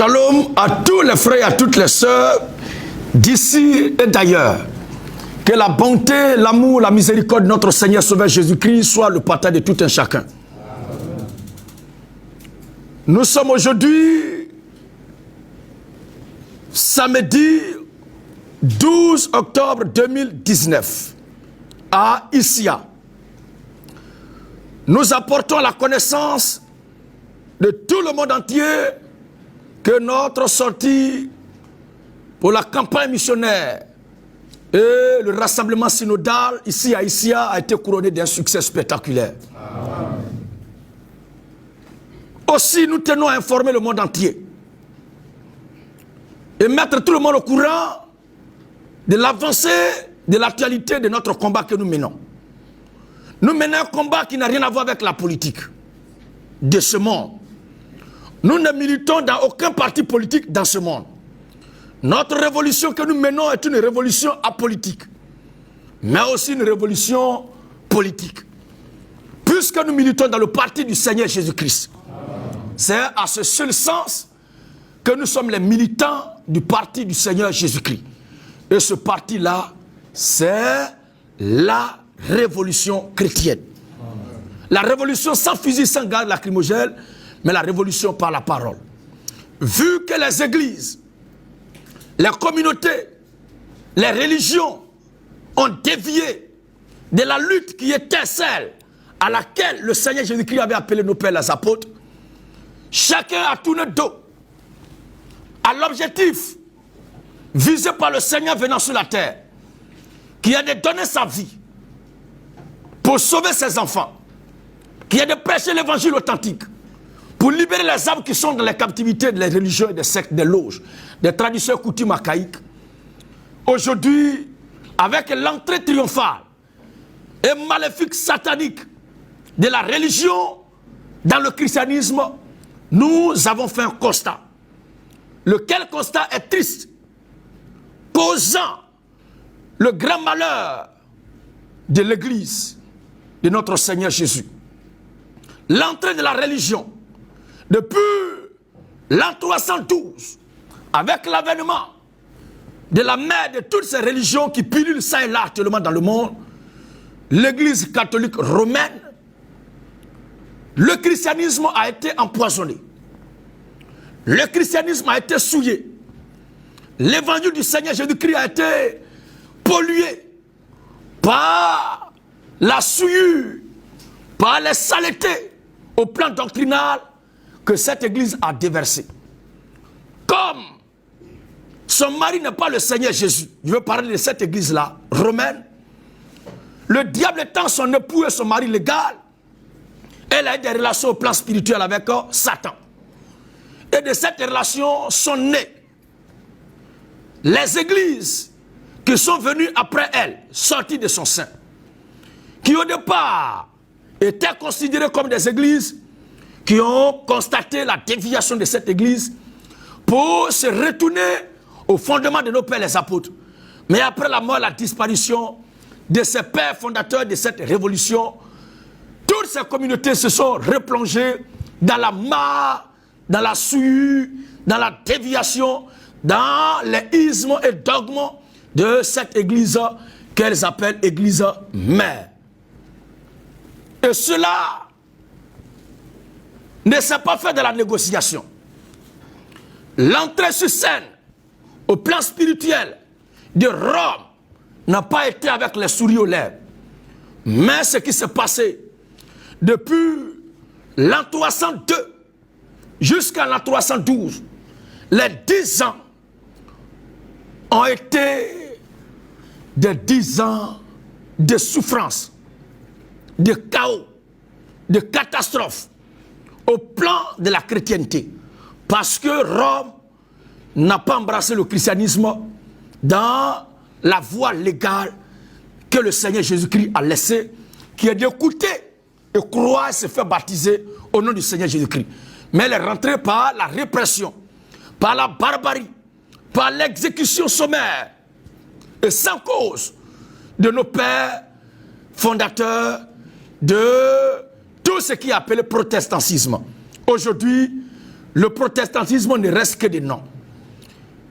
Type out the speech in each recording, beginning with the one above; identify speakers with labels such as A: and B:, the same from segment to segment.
A: Shalom à tous les frères et à toutes les sœurs d'ici et d'ailleurs. Que la bonté, l'amour, la miséricorde de notre Seigneur Sauveur Jésus-Christ soit le partage de tout un chacun. Nous sommes aujourd'hui samedi 12 octobre 2019 à Issia. Nous apportons à la connaissance de tout le monde entier que notre sortie pour la campagne missionnaire et le rassemblement synodal ici à Issia a été couronné d'un succès spectaculaire. Amen. Aussi, nous tenons à informer le monde entier et mettre tout le monde au courant de l'avancée de l'actualité de notre combat que nous menons. Nous menons un combat qui n'a rien à voir avec la politique de ce monde. Nous ne militons dans aucun parti politique dans ce monde. Notre révolution que nous menons est une révolution apolitique, mais aussi une révolution politique. Puisque nous militons dans le parti du Seigneur Jésus-Christ. C'est à ce seul sens que nous sommes les militants du parti du Seigneur Jésus-Christ. Et ce parti-là, c'est la révolution chrétienne. La révolution sans fusil, sans gaz lacrymogène, mais la révolution par la parole. Vu que les églises, les communautés, les religions ont dévié de la lutte qui était celle à laquelle le Seigneur Jésus-Christ avait appelé nos pères les apôtres, chacun a tourné dos à l'objectif visé par le Seigneur venant sur la terre, qui est de donner sa vie pour sauver ses enfants, qui est de prêcher l'évangile authentique, pour libérer les âmes qui sont dans les captivités des religions et des sectes, des loges, des traditions coutumes archaïques. Aujourd'hui, avec l'entrée triomphale et maléfique satanique de la religion dans le christianisme, nous avons fait un constat. Lequel constat est triste, causant le grand malheur de l'Église de notre Seigneur Jésus. L'entrée de la religion depuis l'an 312, avec l'avènement de la mère de toutes ces religions qui pullulent ça et là actuellement dans le monde, l'Église catholique romaine, le christianisme a été empoisonné. Le christianisme a été souillé. L'évangile du Seigneur Jésus-Christ a été pollué par la souillure, par les saletés au plan doctrinal que cette église a déversé. Comme son mari n'est pas le Seigneur Jésus, je veux parler de cette église-là, romaine, le diable étant son époux et son mari légal, elle a eu des relations au plan spirituel avec Satan. Et de cette relation sont nées les églises qui sont venues après elle, sorties de son sein, qui au départ étaient considérées comme des églises qui ont constaté la déviation de cette église pour se retourner au fondement de nos pères les apôtres. Mais après la mort et la disparition de ces pères fondateurs de cette révolution, toutes ces communautés se sont replongées dans la mare, dans la souillure, dans la déviation, dans les ismes et dogmes de cette église qu'elles appellent église mère. Et cela ne s'est pas fait de la négociation. L'entrée sur scène au plan spirituel de Rome n'a pas été avec les sourires aux lèvres. Mais ce qui s'est passé depuis l'an 302 jusqu'à l'an 312, les 10 ans ont été des 10 ans de souffrance, de chaos, de catastrophe au plan de la chrétienté. Parce que Rome n'a pas embrassé le christianisme dans la voie légale que le Seigneur Jésus-Christ a laissée, qui est d'écouter et croire et se faire baptiser au nom du Seigneur Jésus-Christ. Mais elle est rentrée par la répression, par la barbarie, par l'exécution sommaire et sans cause de nos pères fondateurs de tout ce qui est appelé protestantisme. Aujourd'hui, le protestantisme ne reste que des noms.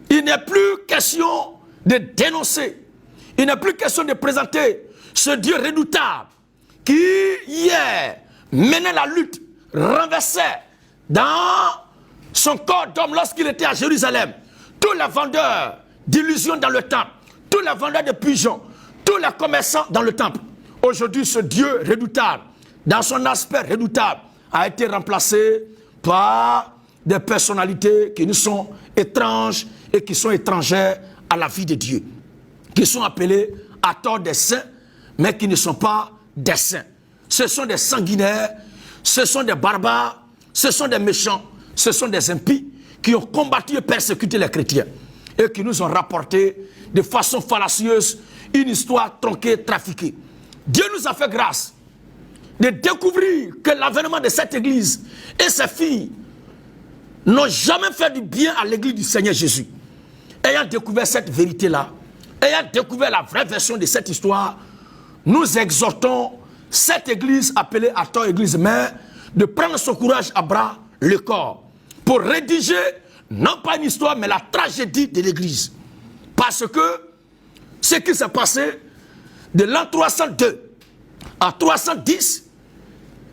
A: Il n'est plus question de dénoncer. Il n'est plus question de présenter ce Dieu redoutable qui, hier, menait la lutte, renversait dans son corps d'homme lorsqu'il était à Jérusalem tous les vendeurs d'illusions dans le temple, tous les vendeurs de pigeons, tous les commerçants dans le temple. Aujourd'hui, ce Dieu redoutable, dans son aspect redoutable, a été remplacé par des personnalités qui nous sont étranges et qui sont étrangères à la vie de Dieu, qui sont appelés à tort des saints, mais qui ne sont pas des saints. Ce sont des sanguinaires, ce sont des barbares, ce sont des méchants, ce sont des impies qui ont combattu et persécuté les chrétiens et qui nous ont rapporté de façon fallacieuse une histoire tronquée, trafiquée. Dieu nous a fait grâce de découvrir que l'avènement de cette église et ses filles n'ont jamais fait du bien à l'église du Seigneur Jésus. Ayant découvert cette vérité-là, ayant découvert la vraie version de cette histoire, nous exhortons cette église appelée à tort église mère de prendre son courage à bras le corps pour rédiger non pas une histoire mais la tragédie de l'église. Parce que ce qui s'est passé de l'an 302 à 310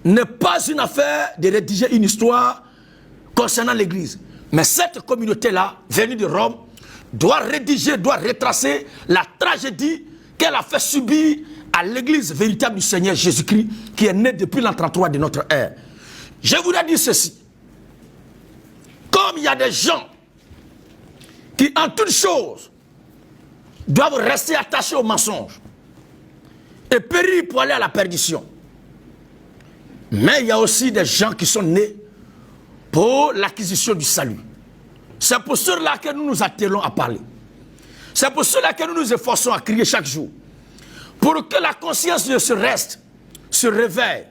A: n'est pas une affaire de rédiger une histoire concernant l'église. Mais cette communauté-là, venue de Rome, doit rédiger, doit retracer la tragédie qu'elle a fait subir à l'église véritable du Seigneur Jésus-Christ qui est née depuis l'an 33 de notre ère. Je voudrais dire ceci. Comme il y a des gens qui, en toute chose, doivent rester attachés au mensonge et périr pour aller à la perdition. Mais il y a aussi des gens qui sont nés pour l'acquisition du salut. C'est pour cela que nous nous attelons à parler. C'est pour cela que nous nous efforçons à crier chaque jour. Pour que la conscience de ce reste se réveille.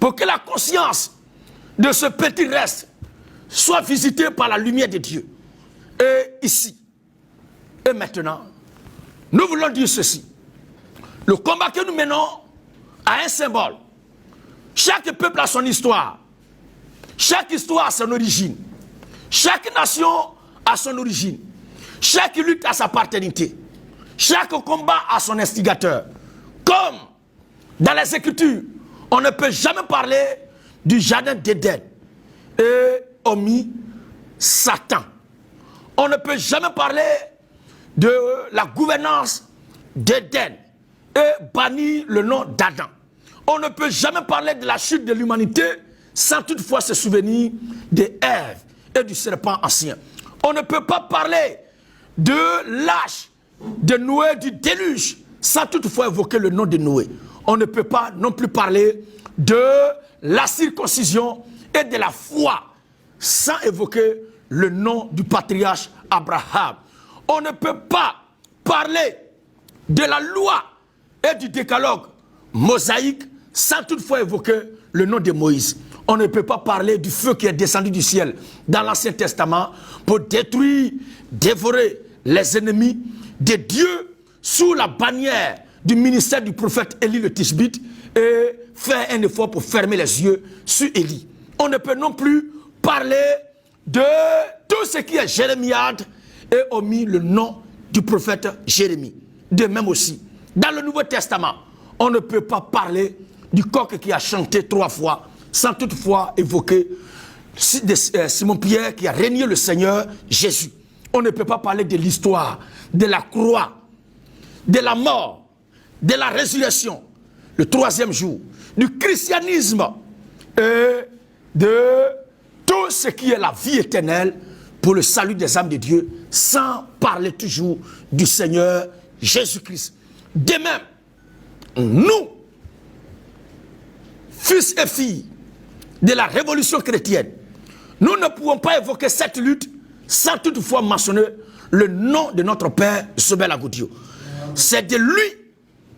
A: Pour que la conscience de ce petit reste soit visitée par la lumière de Dieu. Et ici, et maintenant, nous voulons dire ceci. Le combat que nous menons a un symbole. Chaque peuple a son histoire. Chaque histoire a son origine. Chaque nation a son origine. Chaque lutte a sa paternité. Chaque combat a son instigateur. Comme dans les Écritures, on ne peut jamais parler du jardin d'Éden et omis Satan. On ne peut jamais parler de la gouvernance d'Éden et bannir le nom d'Adam. On ne peut jamais parler de la chute de l'humanité sans toutefois se souvenir d'Ève et du serpent ancien. On ne peut pas parler de l'âge de Noé, du déluge, sans toutefois évoquer le nom de Noé. On ne peut pas non plus parler de la circoncision et de la foi sans évoquer le nom du patriarche Abraham. On ne peut pas parler de la loi et du décalogue mosaïque sans toutefois évoquer le nom de Moïse. On ne peut pas parler du feu qui est descendu du ciel dans l'Ancien Testament pour détruire, dévorer les ennemis de Dieu sous la bannière du ministère du prophète Élie le Tishbite et faire un effort pour fermer les yeux sur Élie. On ne peut non plus parler de tout ce qui est jérémiade et omis le nom du prophète Jérémie. De même aussi, dans le Nouveau Testament, on ne peut pas parler du coq qui a chanté 3 fois sans toutefois évoquer Simon-Pierre qui a régné le Seigneur Jésus. On ne peut pas parler de l'histoire, de la croix, de la mort, de la résurrection, le 3e jour, du christianisme et de tout ce qui est la vie éternelle pour le salut des âmes de Dieu, sans parler toujours du Seigneur Jésus-Christ. De même, nous, fils et filles de la révolution chrétienne, nous ne pouvons pas évoquer cette lutte sans toutefois mentionner le nom de notre Père Zobel Agoudio. C'est de lui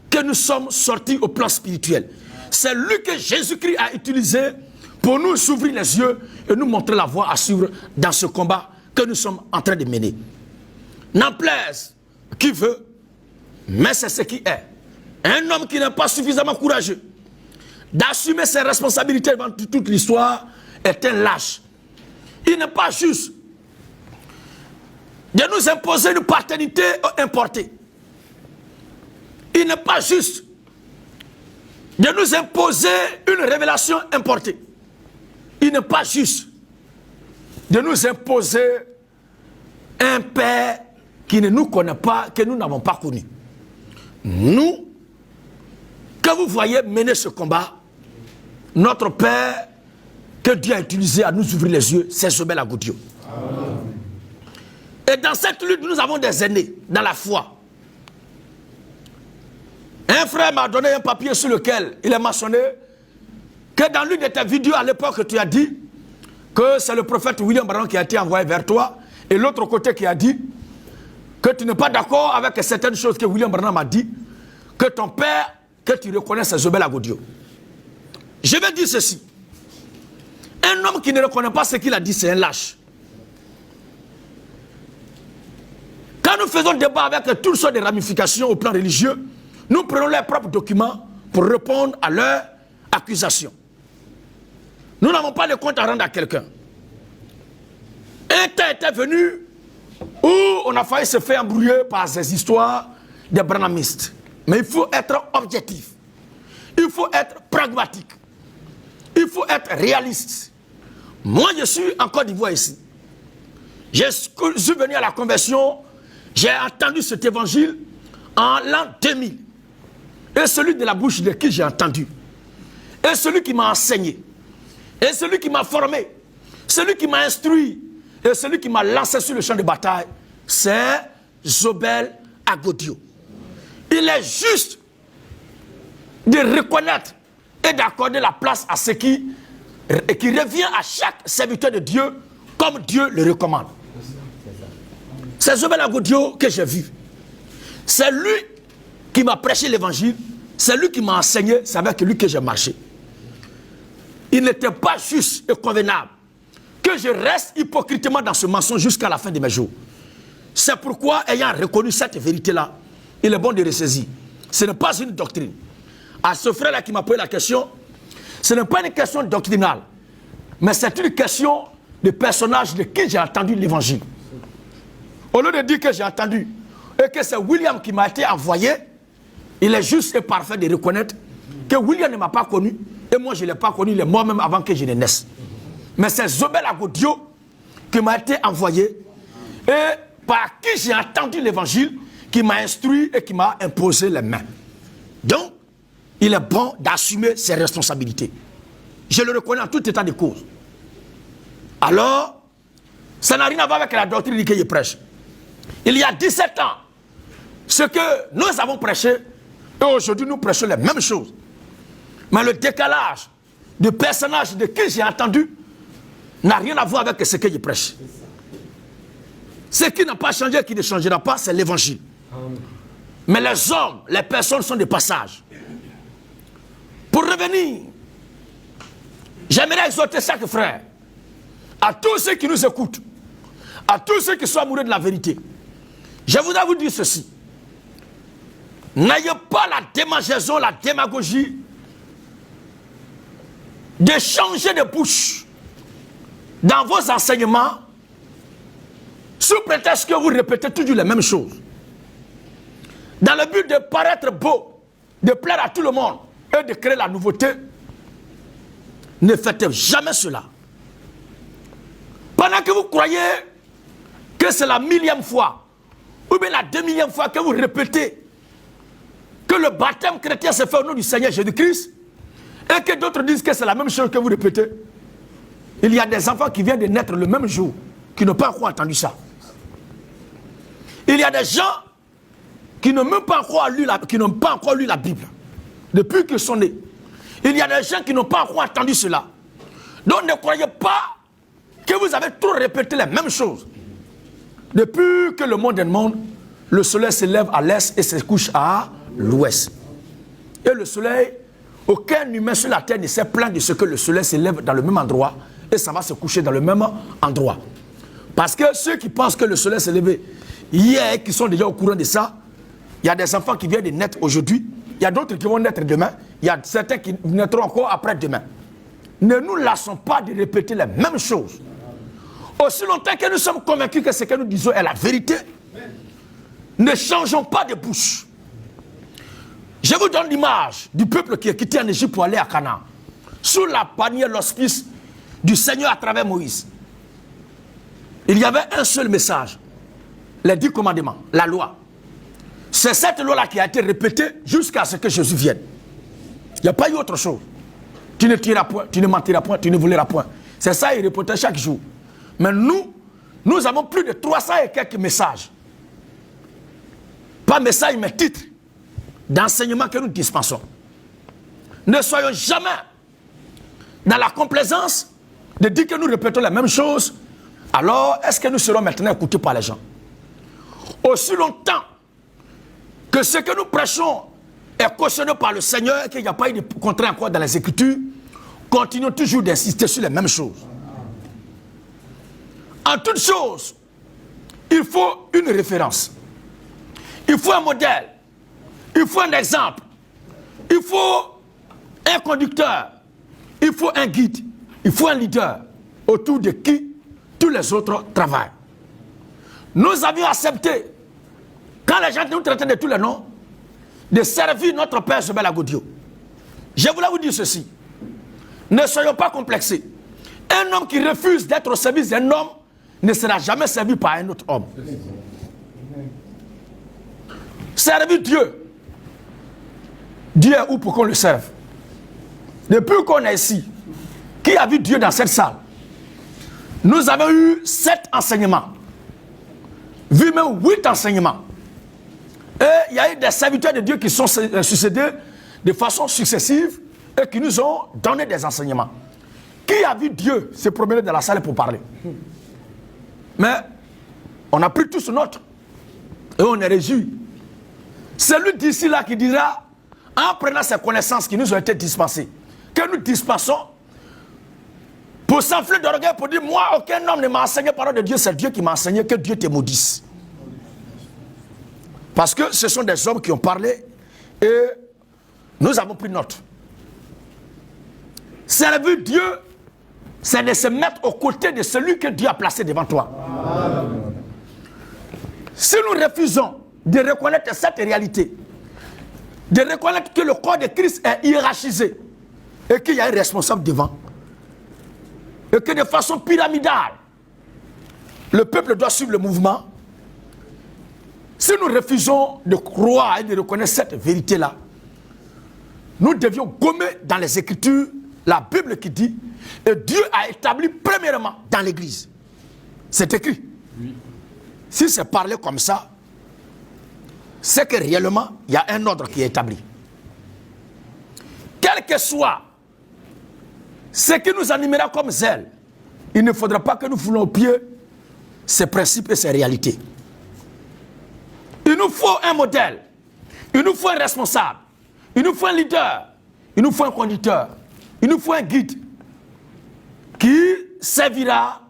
A: que nous sommes sortis au plan spirituel. C'est lui que Jésus-Christ a utilisé pour nous ouvrir les yeux et nous montrer la voie à suivre dans ce combat que nous sommes en train de mener. N'en plaise qui veut, mais c'est ce qui est. Un homme qui n'est pas suffisamment courageux d'assumer ses responsabilités devant toute l'histoire est un lâche. Il n'est pas juste de nous imposer une paternité importée. Il n'est pas juste de nous imposer une révélation importée. Il n'est pas juste de nous imposer un père qui ne nous connaît pas, que nous n'avons pas connu. Nous, que vous voyez mener ce combat, notre père que Dieu a utilisé à nous ouvrir les yeux, c'est Zobel Agoudio. Et dans cette lutte, nous avons des aînés dans la foi. Un frère m'a donné un papier sur lequel il est mentionné que dans l'une de tes vidéos à l'époque, tu as dit que c'est le prophète William Branham qui a été envoyé vers toi, et l'autre côté qui a dit que tu n'es pas d'accord avec certaines choses que William Branham a dit, que ton père, que tu reconnais, c'est Zobel Agoudio. Je vais dire ceci. Un homme qui ne reconnaît pas ce qu'il a dit, c'est un lâche. Quand nous faisons débat avec toutes sortes de ramifications au plan religieux, nous prenons leurs propres documents pour répondre à leurs accusations. Nous n'avons pas de compte à rendre à quelqu'un. Un temps était venu où on a failli se faire embrouiller par ces histoires des branhamistes. Mais il faut être objectif. Il faut être pragmatique. Il faut être réaliste. Moi, je suis en Côte d'Ivoire ici. Je suis venu à la conversion. J'ai entendu cet évangile en l'an 2000. Et celui de la bouche de qui j'ai entendu. Et celui qui m'a enseigné. Et celui qui m'a formé. Celui qui m'a instruit. Et celui qui m'a lancé sur le champ de bataille. C'est Zobel Agoudio. Il est juste de reconnaître et d'accorder la place à ce qui revient à chaque serviteur de Dieu comme Dieu le recommande. C'est Zobel Agoudio que j'ai vu. C'est lui qui m'a prêché l'évangile. C'est lui qui m'a enseigné. C'est avec lui que j'ai marché. Il n'était pas juste et convenable que je reste hypocritement dans ce mensonge jusqu'à la fin de mes jours. C'est pourquoi, ayant reconnu cette vérité-là, il est bon de ressaisir. Ce n'est pas une doctrine. À ce frère-là qui m'a posé la question, ce n'est pas une question doctrinale, mais c'est une question de personnage de qui j'ai entendu l'évangile. Au lieu de dire que j'ai entendu et que c'est William qui m'a été envoyé, il est juste et parfait de reconnaître que William ne m'a pas connu et moi je ne l'ai pas connu, il est mort même avant que je ne naisse. Mais c'est Zobel Agoudio qui m'a été envoyé et par qui j'ai entendu l'évangile, qui m'a instruit et qui m'a imposé les mains. Donc, il est bon d'assumer ses responsabilités. Je le reconnais en tout état de cause. Alors, ça n'a rien à voir avec la doctrine que je prêche. Il y a 17 ans, ce que nous avons prêché, et aujourd'hui nous prêchons les mêmes choses. Mais le décalage de personnages de qui j'ai entendu n'a rien à voir avec ce que je prêche. Ce qui n'a pas changé, qui ne changera pas, c'est l'évangile. Mais les hommes, les personnes sont des passages. Pour revenir, j'aimerais exhorter chaque frère, à tous ceux qui nous écoutent, à tous ceux qui sont amoureux de la vérité. Je voudrais vous dire ceci. N'ayez pas la démangeaison, la démagogie de changer de bouche dans vos enseignements sous prétexte que vous répétez toujours les mêmes choses. Dans le but de paraître beau, de plaire à tout le monde et de créer la nouveauté, ne faites jamais cela. Pendant que vous croyez que c'est la 1000e fois ou bien la 2000e fois que vous répétez que le baptême chrétien se fait au nom du Seigneur Jésus-Christ et que d'autres disent que c'est la même chose que vous répétez, il y a des enfants qui viennent de naître le même jour qui n'ont pas encore entendu ça. Il y a des gens qui n'ont même pas encore lu la Bible depuis qu'ils sont nés. Il y a des gens qui n'ont pas encore entendu cela. Donc ne croyez pas que vous avez trop répété les mêmes choses. Depuis que le monde est monde, le soleil se lève à l'est et se couche à l'ouest. Et le soleil, aucun humain sur la terre ne s'est plaint de ce que le soleil se lève dans le même endroit et ça va se coucher dans le même endroit. Parce que ceux qui pensent que le soleil s'est levé hier, qui sont déjà au courant de ça, il y a des enfants qui viennent de naître aujourd'hui, il y a d'autres qui vont naître demain, il y a certains qui naîtront encore après-demain. Ne nous lassons pas de répéter les mêmes choses. Aussi longtemps que nous sommes convaincus que ce que nous disons est la vérité, ne changeons pas de bouche. Je vous donne l'image du peuple qui est quitté en Égypte pour aller à Canaan, sous la bannière, l'hospice du Seigneur à travers Moïse. Il y avait un seul message, les 10 commandements, la loi. C'est cette loi-là qui a été répétée jusqu'à ce que Jésus vienne. Il n'y a pas eu autre chose. Tu ne tueras point, tu ne mentiras point, tu ne voleras point. C'est ça, il répétait chaque jour. Mais nous avons plus de 300 et quelques messages. Pas messages, mais titres d'enseignement que nous dispensons. Ne soyons jamais dans la complaisance de dire que nous répétons la même chose. Alors, est-ce que nous serons maintenant écoutés par les gens? Aussi longtemps que ce que nous prêchons est cautionné par le Seigneur et qu'il n'y a pas eu de contrat encore dans les Écritures, continuons toujours d'insister sur les mêmes choses. En toute chose, il faut une référence. Il faut un modèle. Il faut un exemple. Il faut un conducteur. Il faut un guide. Il faut un leader autour de qui tous les autres travaillent. Nous avions accepté, quand les gens nous traitaient de tous les noms, de servir notre Père Zobel Agodio. Je voulais vous dire ceci. Ne soyons pas complexés. Un homme qui refuse d'être au service d'un homme ne sera jamais servi par un autre homme. Servir Dieu. Dieu est où pour qu'on le serve? Depuis qu'on est ici, qui a vu Dieu dans cette salle? Nous avons eu 7 enseignements. Vu même 8 enseignements. Et il y a eu des serviteurs de Dieu qui sont succédés de façon successive et qui nous ont donné des enseignements. Qui a vu Dieu se promener dans la salle pour parler? Mais on a pris tous note et on est réjouis. Celui d'ici là qui dira, en prenant ces connaissances qui nous ont été dispensées, que nous dispensons pour s'enfler d'orgueil, pour dire, moi, aucun homme ne m'a enseigné parole de Dieu, c'est Dieu qui m'a enseigné, que Dieu te maudisse. Parce que ce sont des hommes qui ont parlé et nous avons pris note. Servir Dieu, c'est de se mettre aux côtés de celui que Dieu a placé devant toi. Amen. Si nous refusons de reconnaître cette réalité, de reconnaître que le corps de Christ est hiérarchisé et qu'il y a un responsable devant, et que de façon pyramidale, le peuple doit suivre le mouvement, si nous refusons de croire et de reconnaître cette vérité-là, nous devions gommer dans les Écritures la Bible qui dit, et Dieu a établi premièrement dans l'Église. C'est écrit. Oui. Si c'est parlé comme ça, c'est que réellement, il y a un ordre qui est établi. Quel que soit ce qui nous animera comme zèle, il ne faudra pas que nous foulons au pied ces principes et ces réalités. Il nous faut un modèle, il nous faut un responsable, il nous faut un leader, il nous faut un conducteur, il nous faut un guide qui servira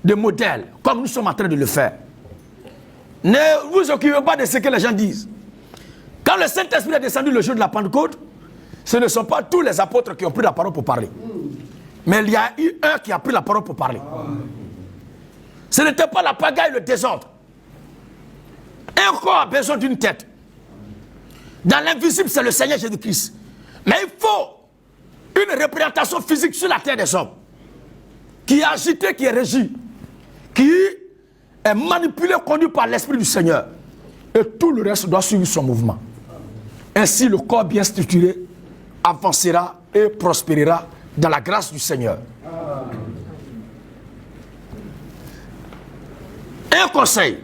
A: de modèle, comme nous sommes en train de le faire. Ne vous occupez pas de ce que les gens disent. Quand le Saint-Esprit est descendu le jour de la Pentecôte, ce ne sont pas tous les apôtres qui ont pris la parole pour parler. Mais il y a eu un qui a pris la parole pour parler. Ce n'était pas la pagaille et le désordre. Un corps a besoin d'une tête. Dans l'invisible, c'est le Seigneur Jésus-Christ. Mais il faut une représentation physique sur la terre des hommes, qui est agitée, qui est régie, qui est manipulée, conduite par l'Esprit du Seigneur. Et tout le reste doit suivre son mouvement. Ainsi, le corps bien structuré avancera et prospérera dans la grâce du Seigneur. Un conseil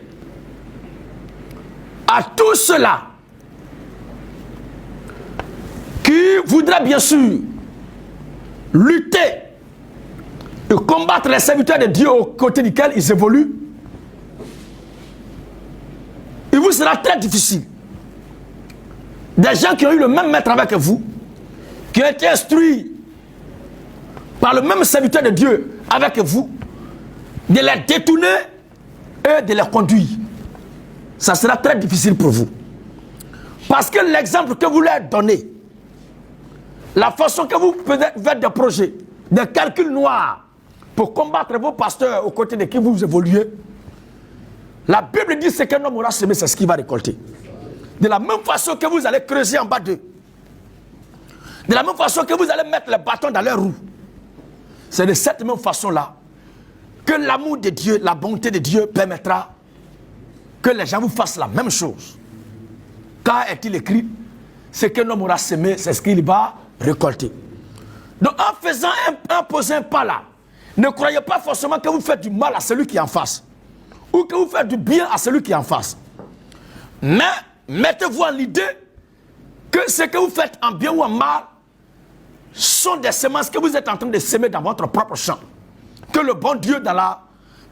A: à tous ceux-là qui voudraient bien sûr lutter et combattre les serviteurs de Dieu aux côtés duquel ils évoluent, il vous sera très difficile. Des gens qui ont eu le même maître avec vous, qui ont été instruits par le même serviteur de Dieu avec vous, de les détourner et de les conduire. Ça sera très difficile pour vous. Parce que l'exemple que vous leur donnez, la façon que vous faites des projets, des calculs noirs, pour combattre vos pasteurs aux côtés de qui vous évoluez, la Bible dit ce qu'un homme aura semé, c'est ce qu'il va récolter. De la même façon que vous allez creuser en bas d'eux, de la même façon que vous allez mettre les bâtons dans leurs roues, c'est de cette même façon-là que l'amour de Dieu, la bonté de Dieu permettra que les gens vous fassent la même chose. Car est-il écrit, ce qu'un homme aura semé, c'est ce qu'il va récolter. Donc en faisant en posant un pas là, ne croyez pas forcément que vous faites du mal à celui qui est en face, ou que vous faites du bien à celui qui est en face. Mais mettez-vous en l'idée que ce que vous faites en bien ou en mal sont des semences que vous êtes en train de semer dans votre propre champ. Que le bon Dieu, dans la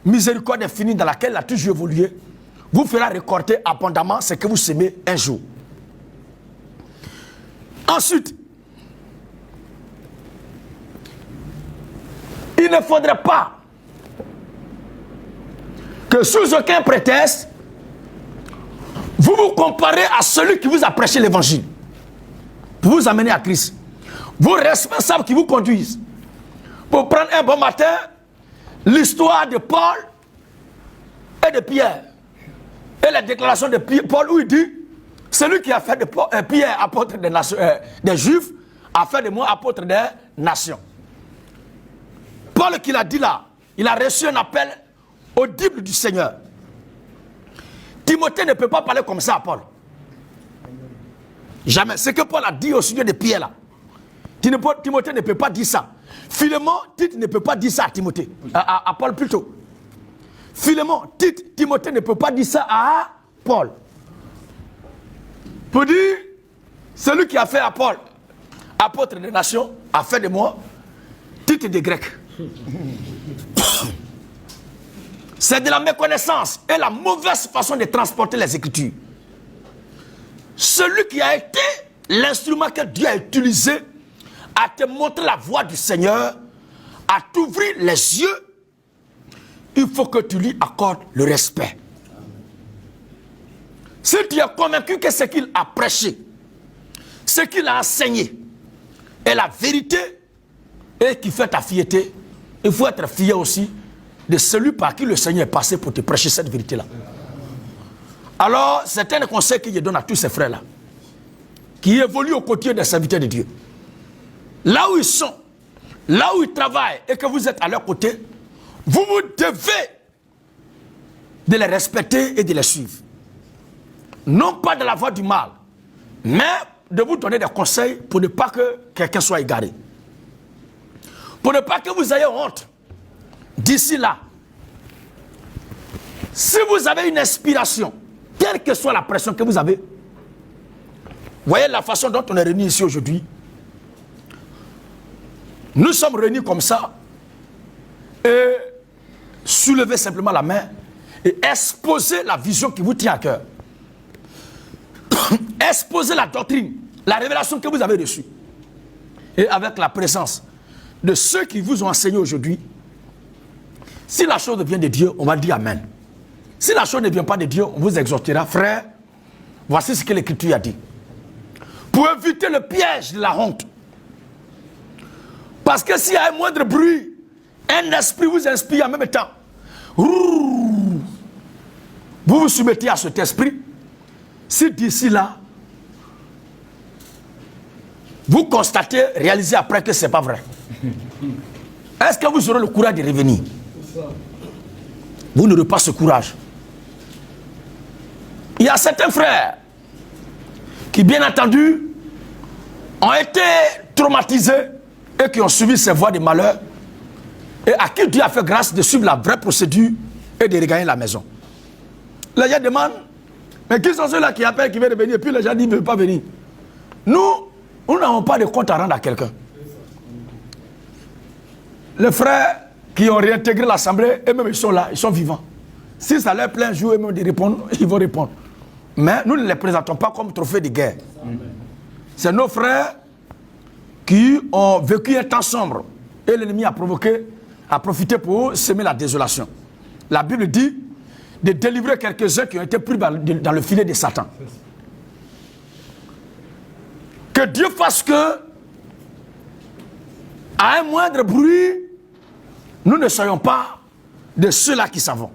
A: miséricorde infinie dans laquelle il a toujours évolué, vous fera récolter abondamment ce que vous semez un jour. Ensuite, il ne faudrait pas que sous aucun prétexte, vous vous comparez à celui qui vous a prêché l'évangile, pour vous amener à Christ. Vos responsables qui vous conduisent. Pour prendre un bon matin, l'histoire de Paul et de Pierre. Et la déclaration de Paul où il dit, celui qui a fait de Pierre apôtre des, des Juifs, a fait de moi apôtre des nations. Paul qui l'a dit là, il a reçu un appel audible du Seigneur. Timothée ne peut pas parler comme ça à Paul. Jamais. Ce que Paul a dit au sujet de Pierre là. Timothée ne peut pas dire ça. Philémon, Tite ne peut pas dire ça à Timothée. À Paul plutôt. Philémon, Tite, Timothée ne peut pas dire ça à Paul. Pour dire, celui qui a fait à Paul, apôtre des nations, a fait de moi, Tite des Grecs. C'est de la méconnaissance et la mauvaise façon de transporter les Écritures. Celui qui a été l'instrument que Dieu a utilisé à te montrer la voie du Seigneur, à t'ouvrir les yeux, il faut que tu lui accordes le respect. Si tu es convaincu que ce qu'il a prêché, ce qu'il a enseigné est la vérité et qui fait ta fierté, il faut être fier aussi de celui par qui le Seigneur est passé pour te prêcher cette vérité-là. Alors, c'est un conseil que je donne à tous ces frères-là, qui évoluent au côté des serviteurs de Dieu. Là où ils sont, là où ils travaillent et que vous êtes à leur côté, vous devez de les respecter et de les suivre. Non pas de la voie du mal, mais de vous donner des conseils pour ne pas que quelqu'un soit égaré. Pour ne pas que vous ayez honte. D'ici là, si vous avez une inspiration, quelle que soit la pression que vous avez, voyez la façon dont on est réunis ici aujourd'hui. Nous sommes réunis comme ça et soulevez simplement la main et exposez la vision qui vous tient à cœur. Exposez la doctrine, la révélation que vous avez reçue. Et avec la présence de ceux qui vous ont enseigné aujourd'hui, si la chose vient de Dieu, on va dire Amen. Si la chose ne vient pas de Dieu, on vous exhortera, frère, voici ce que l'Écriture a dit. Pour éviter le piège de la honte. Parce que s'il y a un moindre bruit, un esprit vous inspire en même temps. Vous vous soumettez à cet esprit. Si d'ici là, vous constatez, réalisez après que ce n'est pas vrai. Est-ce que vous aurez le courage de revenir? Vous n'aurez pas ce courage. Il y a certains frères qui, bien entendu, ont été traumatisés et qui ont suivi ces voies de malheur et à qui Dieu a fait grâce de suivre la vraie procédure et de regagner la maison. Les gens demandent, mais qui sont ceux-là qui appellent, qui veulent venir, et puis les gens disent, ne veulent pas venir. Nous n'avons pas de compte à rendre à quelqu'un. Les frères qui ont réintégré l'Assemblée, eux-mêmes ils sont là, ils sont vivants. Si ça leur plaît un jour, eux-mêmes de répondre, ils vont répondre. Mais nous ne les présentons pas comme trophée de guerre. C'est nos frères qui ont vécu un temps sombre. Et l'ennemi a profité pour semer la désolation. La Bible dit de délivrer quelques-uns qui ont été pris dans le filet de Satan. Que Dieu fasse que, à un moindre bruit, nous ne soyons pas de ceux-là qui s'en vont.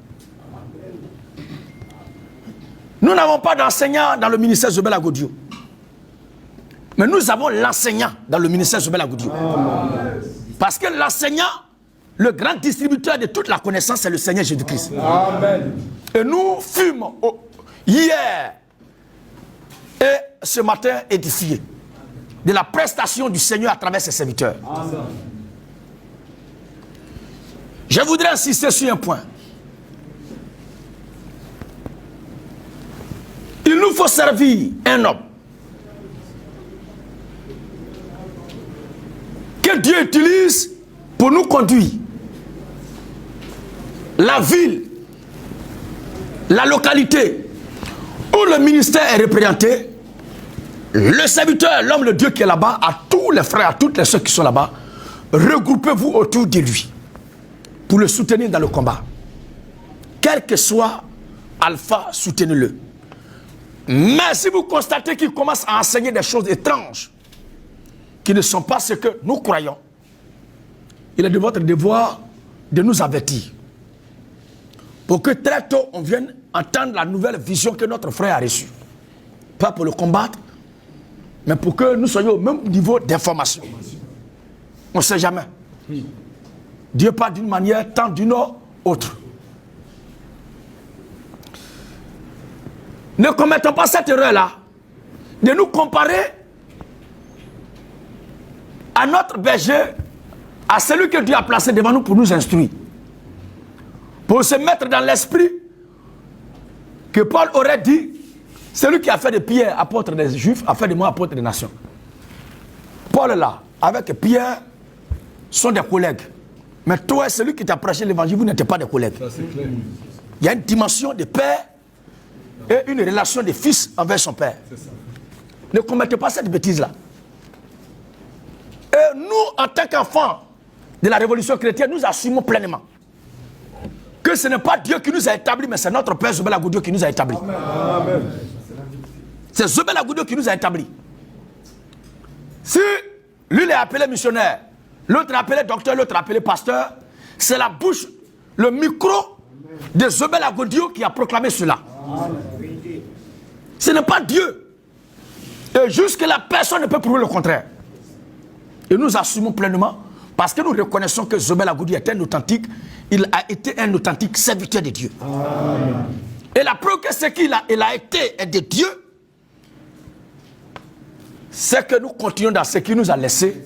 A: Nous n'avons pas d'enseignant dans le ministère Zobel Godio. Mais nous avons l'enseignant dans le ministère Zobel Godio. Parce que l'enseignant, le grand distributeur de toute la connaissance, c'est le Seigneur Jésus-Christ. Et nous fûmes hier et ce matin édifiés de la prestation du Seigneur à travers ses serviteurs. Amen. Je voudrais insister sur un point. Il nous faut servir un homme que Dieu utilise pour nous conduire. La ville, la localité où le ministère est représenté, le serviteur, l'homme de Dieu qui est là-bas, à tous les frères, à toutes les soeurs qui sont là-bas, regroupez-vous autour de lui pour le soutenir dans le combat. Quel que soit Alpha, soutenez-le. Mais si vous constatez qu'il commence à enseigner des choses étranges qui ne sont pas ce que nous croyons, il est de votre devoir de nous avertir pour que très tôt on vienne entendre la nouvelle vision que notre frère a reçue. Pas pour le combattre, mais pour que nous soyons au même niveau d'information. On ne sait jamais. Dieu parle d'une manière, tant d'une autre. Ne commettons pas cette erreur-là de nous comparer à notre berger, à celui que Dieu a placé devant nous pour nous instruire. Pour se mettre dans l'esprit que Paul aurait dit, celui qui a fait de Pierre apôtre des Juifs a fait de moi apôtre des nations. Paul là, avec Pierre, sont des collègues. Mais toi, celui qui t'a prêché l'évangile, vous n'êtes pas des collègues. Ça, il y a une dimension de père et une relation de fils envers son père. Ne commettez pas cette bêtise-là. Et nous, en tant qu'enfants de la révolution chrétienne, nous assumons pleinement que ce n'est pas Dieu qui nous a établis, mais c'est notre Père Zobel Agoudio qui nous a établis. C'est Zobel Agoudio qui nous a établis. Si lui est appelé missionnaire, l'autre est appelé docteur, l'autre est appelé pasteur, c'est la bouche, le micro de Zobel Agoudio qui a proclamé cela. Ce n'est pas Dieu. Et jusque-là, personne ne peut prouver le contraire. Et nous assumons pleinement, parce que nous reconnaissons que Zobel Agoudio est un authentique, il a été un authentique serviteur de Dieu. Amen. Et la preuve que ce qu'il a, il a été de Dieu, c'est que nous continuons dans ce qu'il nous a laissé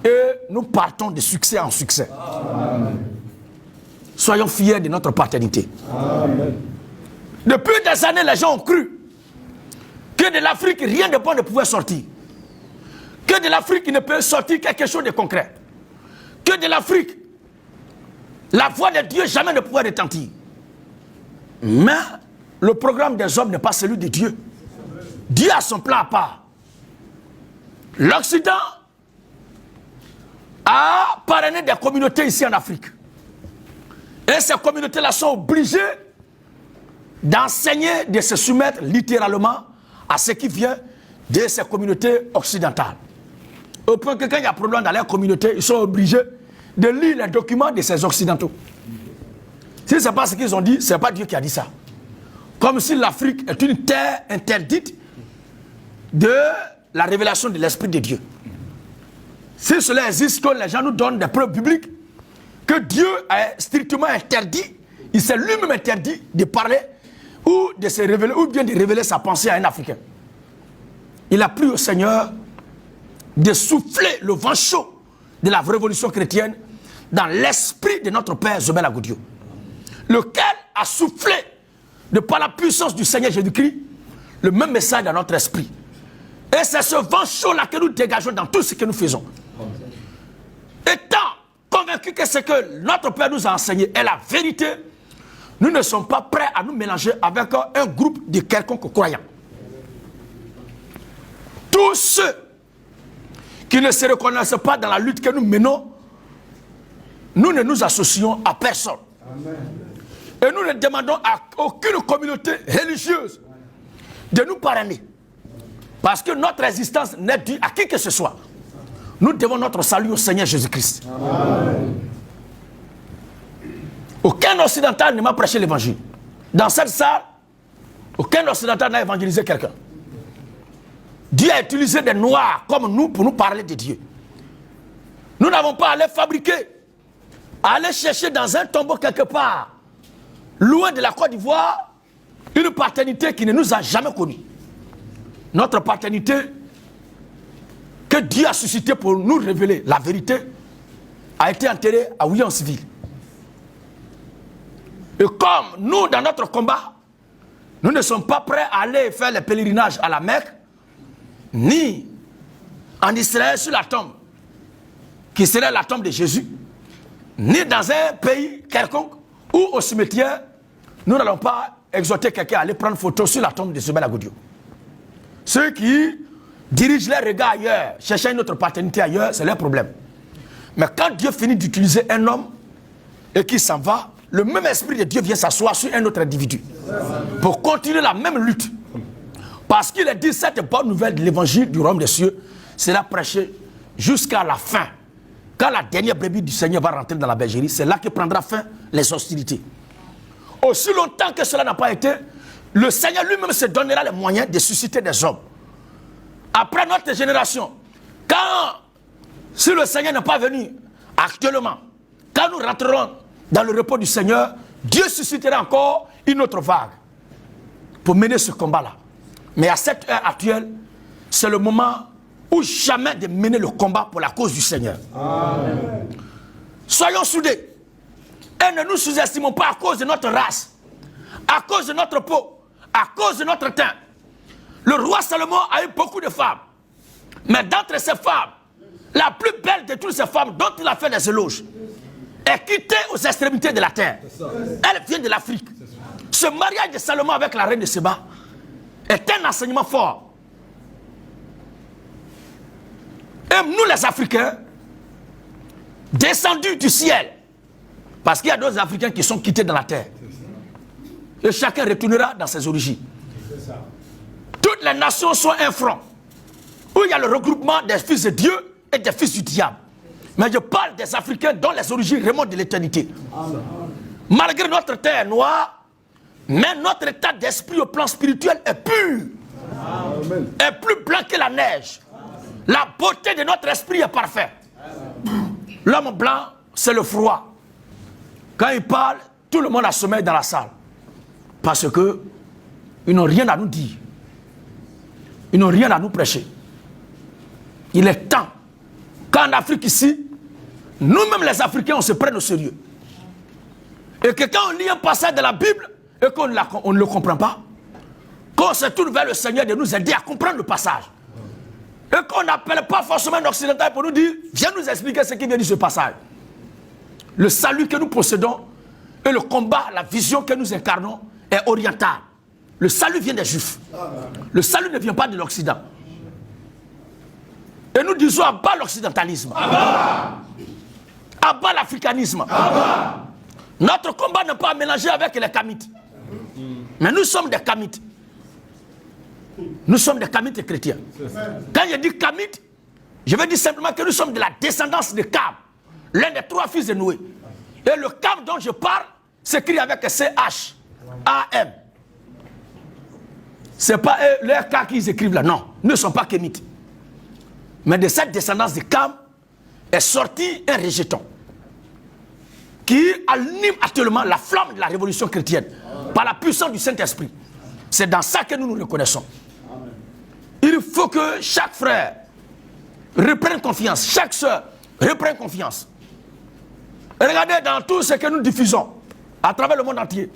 A: et nous partons de succès en succès. Amen. Soyons fiers de notre paternité. Amen. Depuis des années, les gens ont cru que de l'Afrique, rien de bon ne pouvait sortir. Que de l'Afrique, il ne peut sortir quelque chose de concret. Que de l'Afrique, la voix de Dieu jamais ne pouvait retentir. Mais le programme des hommes n'est pas celui de Dieu. Dieu a son plan à part. L'Occident a parrainé des communautés ici en Afrique. Et ces communautés-là sont obligées d'enseigner, de se soumettre littéralement à ce qui vient de ces communautés occidentales. Au point que quand il y a problème dans leur communauté, ils sont obligés de lire les documents de ces occidentaux. Si ce n'est pas ce qu'ils ont dit, ce n'est pas Dieu qui a dit ça. Comme si l'Afrique est une terre interdite de la révélation de l'Esprit de Dieu. Si cela existe, que les gens nous donnent des preuves bibliques que Dieu a strictement interdit, il s'est lui-même interdit de parler ou de se révéler, ou bien de révéler sa pensée à un Africain. Il a plu au Seigneur de souffler le vent chaud de la révolution chrétienne dans l'esprit de notre Père Zobel Agoudio, lequel a soufflé de par la puissance du Seigneur Jésus-Christ le même message dans notre esprit. Et c'est ce vent chaud-là que nous dégageons dans tout ce que nous faisons. Étant convaincus que ce que notre Père nous a enseigné est la vérité, nous ne sommes pas prêts à nous mélanger avec un groupe de quelconque croyants. Tous ceux qui ne se reconnaissent pas dans la lutte que nous menons, nous ne nous associons à personne. Amen. Et nous ne demandons à aucune communauté religieuse de nous parrainer. Parce que notre existence n'est due à qui que ce soit. Nous devons notre salut au Seigneur Jésus-Christ. Aucun occidental ne m'a prêché l'évangile. Dans cette salle, aucun occidental n'a évangélisé quelqu'un. Dieu a utilisé des noirs comme nous pour nous parler de Dieu. Nous n'avons pas à aller fabriquer, à aller chercher dans un tombeau quelque part, loin de la Côte d'Ivoire, une paternité qui ne nous a jamais connus. Notre paternité que Dieu a suscité pour nous révéler la vérité a été enterrée à Ouyansville. Et comme nous, dans notre combat, nous ne sommes pas prêts à aller faire le pèlerinage à la Mecque, ni en Israël sur la tombe, qui serait la tombe de Jésus, ni dans un pays quelconque, ou au cimetière, nous n'allons pas exhorter quelqu'un à aller prendre photo sur la tombe de Sebel Agodio. Ceux qui dirigent leurs regards ailleurs, cherchant une autre paternité ailleurs, c'est leur problème. Mais quand Dieu finit d'utiliser un homme et qu'il s'en va, le même esprit de Dieu vient s'asseoir sur un autre individu pour continuer la même lutte. Parce qu'il a dit cette bonne nouvelle de l'évangile du royaume des cieux sera prêchée jusqu'à la fin. Quand la dernière brebis du Seigneur va rentrer dans la bergerie, c'est là que prendra fin les hostilités. Aussi longtemps que cela n'a pas été, le Seigneur lui-même se donnera les moyens de susciter des hommes. Après notre génération, si le Seigneur n'est pas venu actuellement, quand nous rentrerons dans le repos du Seigneur, Dieu suscitera encore une autre vague pour mener ce combat-là. Mais à cette heure actuelle, c'est le moment ou jamais de mener le combat pour la cause du Seigneur. Amen. Soyons soudés et ne nous sous-estimons pas à cause de notre race, à cause de notre peau, à cause de notre teint. Le roi Salomon a eu beaucoup de femmes, mais d'entre ces femmes, la plus belle de toutes ces femmes dont il a fait des éloges est quittée aux extrémités de la terre. Elle vient de l'Afrique. Ce mariage de Salomon avec la reine de Séba est un enseignement fort. Et nous les Africains, descendus du ciel, parce qu'il y a d'autres Africains qui sont quittés dans la terre, et chacun retournera dans ses origines. Toutes les nations sont un front, où il y a le regroupement des fils de Dieu et des fils du diable. Mais je parle des Africains dont les origines remontent de l'éternité. Malgré notre terre noire, mais notre état d'esprit au plan spirituel est pur, est plus blanc que la neige. La beauté de notre esprit est parfaite. L'homme blanc, c'est le froid. Quand il parle, tout le monde a sommeil dans la salle. Parce que ils n'ont rien à nous dire. Ils n'ont rien à nous prêcher. Il est temps qu'en Afrique ici, nous-mêmes les Africains, on se prenne au sérieux. Et que quand on lit un passage de la Bible et qu'on ne le comprend pas, qu'on se tourne vers le Seigneur de nous aider à comprendre le passage. Et qu'on n'appelle pas forcément un occidental pour nous dire, viens nous expliquer ce qui vient de ce passage. Le salut que nous possédons et le combat, la vision que nous incarnons est oriental. Le salut vient des Juifs. Le salut ne vient pas de l'Occident. Et nous disons à bas l'occidentalisme. À bas l'africanisme. Notre combat n'est pas à mélanger avec les Kamites. Mais nous sommes des Kamites. Nous sommes des Kamites chrétiens. Quand je dis Kamites, je veux dire simplement que nous sommes de la descendance de Cam, l'un des 3 fils de Noé. Et le Cam dont je parle s'écrit avec C-H-A-M. Ce n'est pas leur cas qu'ils écrivent là, non. Nous ne sommes pas Kémites. Mais de cette descendance de Cam est sorti un rejeton qui anime actuellement la flamme de la révolution chrétienne par la puissance du Saint-Esprit. C'est dans ça que nous nous reconnaissons. Il faut que chaque frère reprenne confiance, chaque soeur reprenne confiance. Et regardez dans tout ce que nous diffusons à travers le monde entier.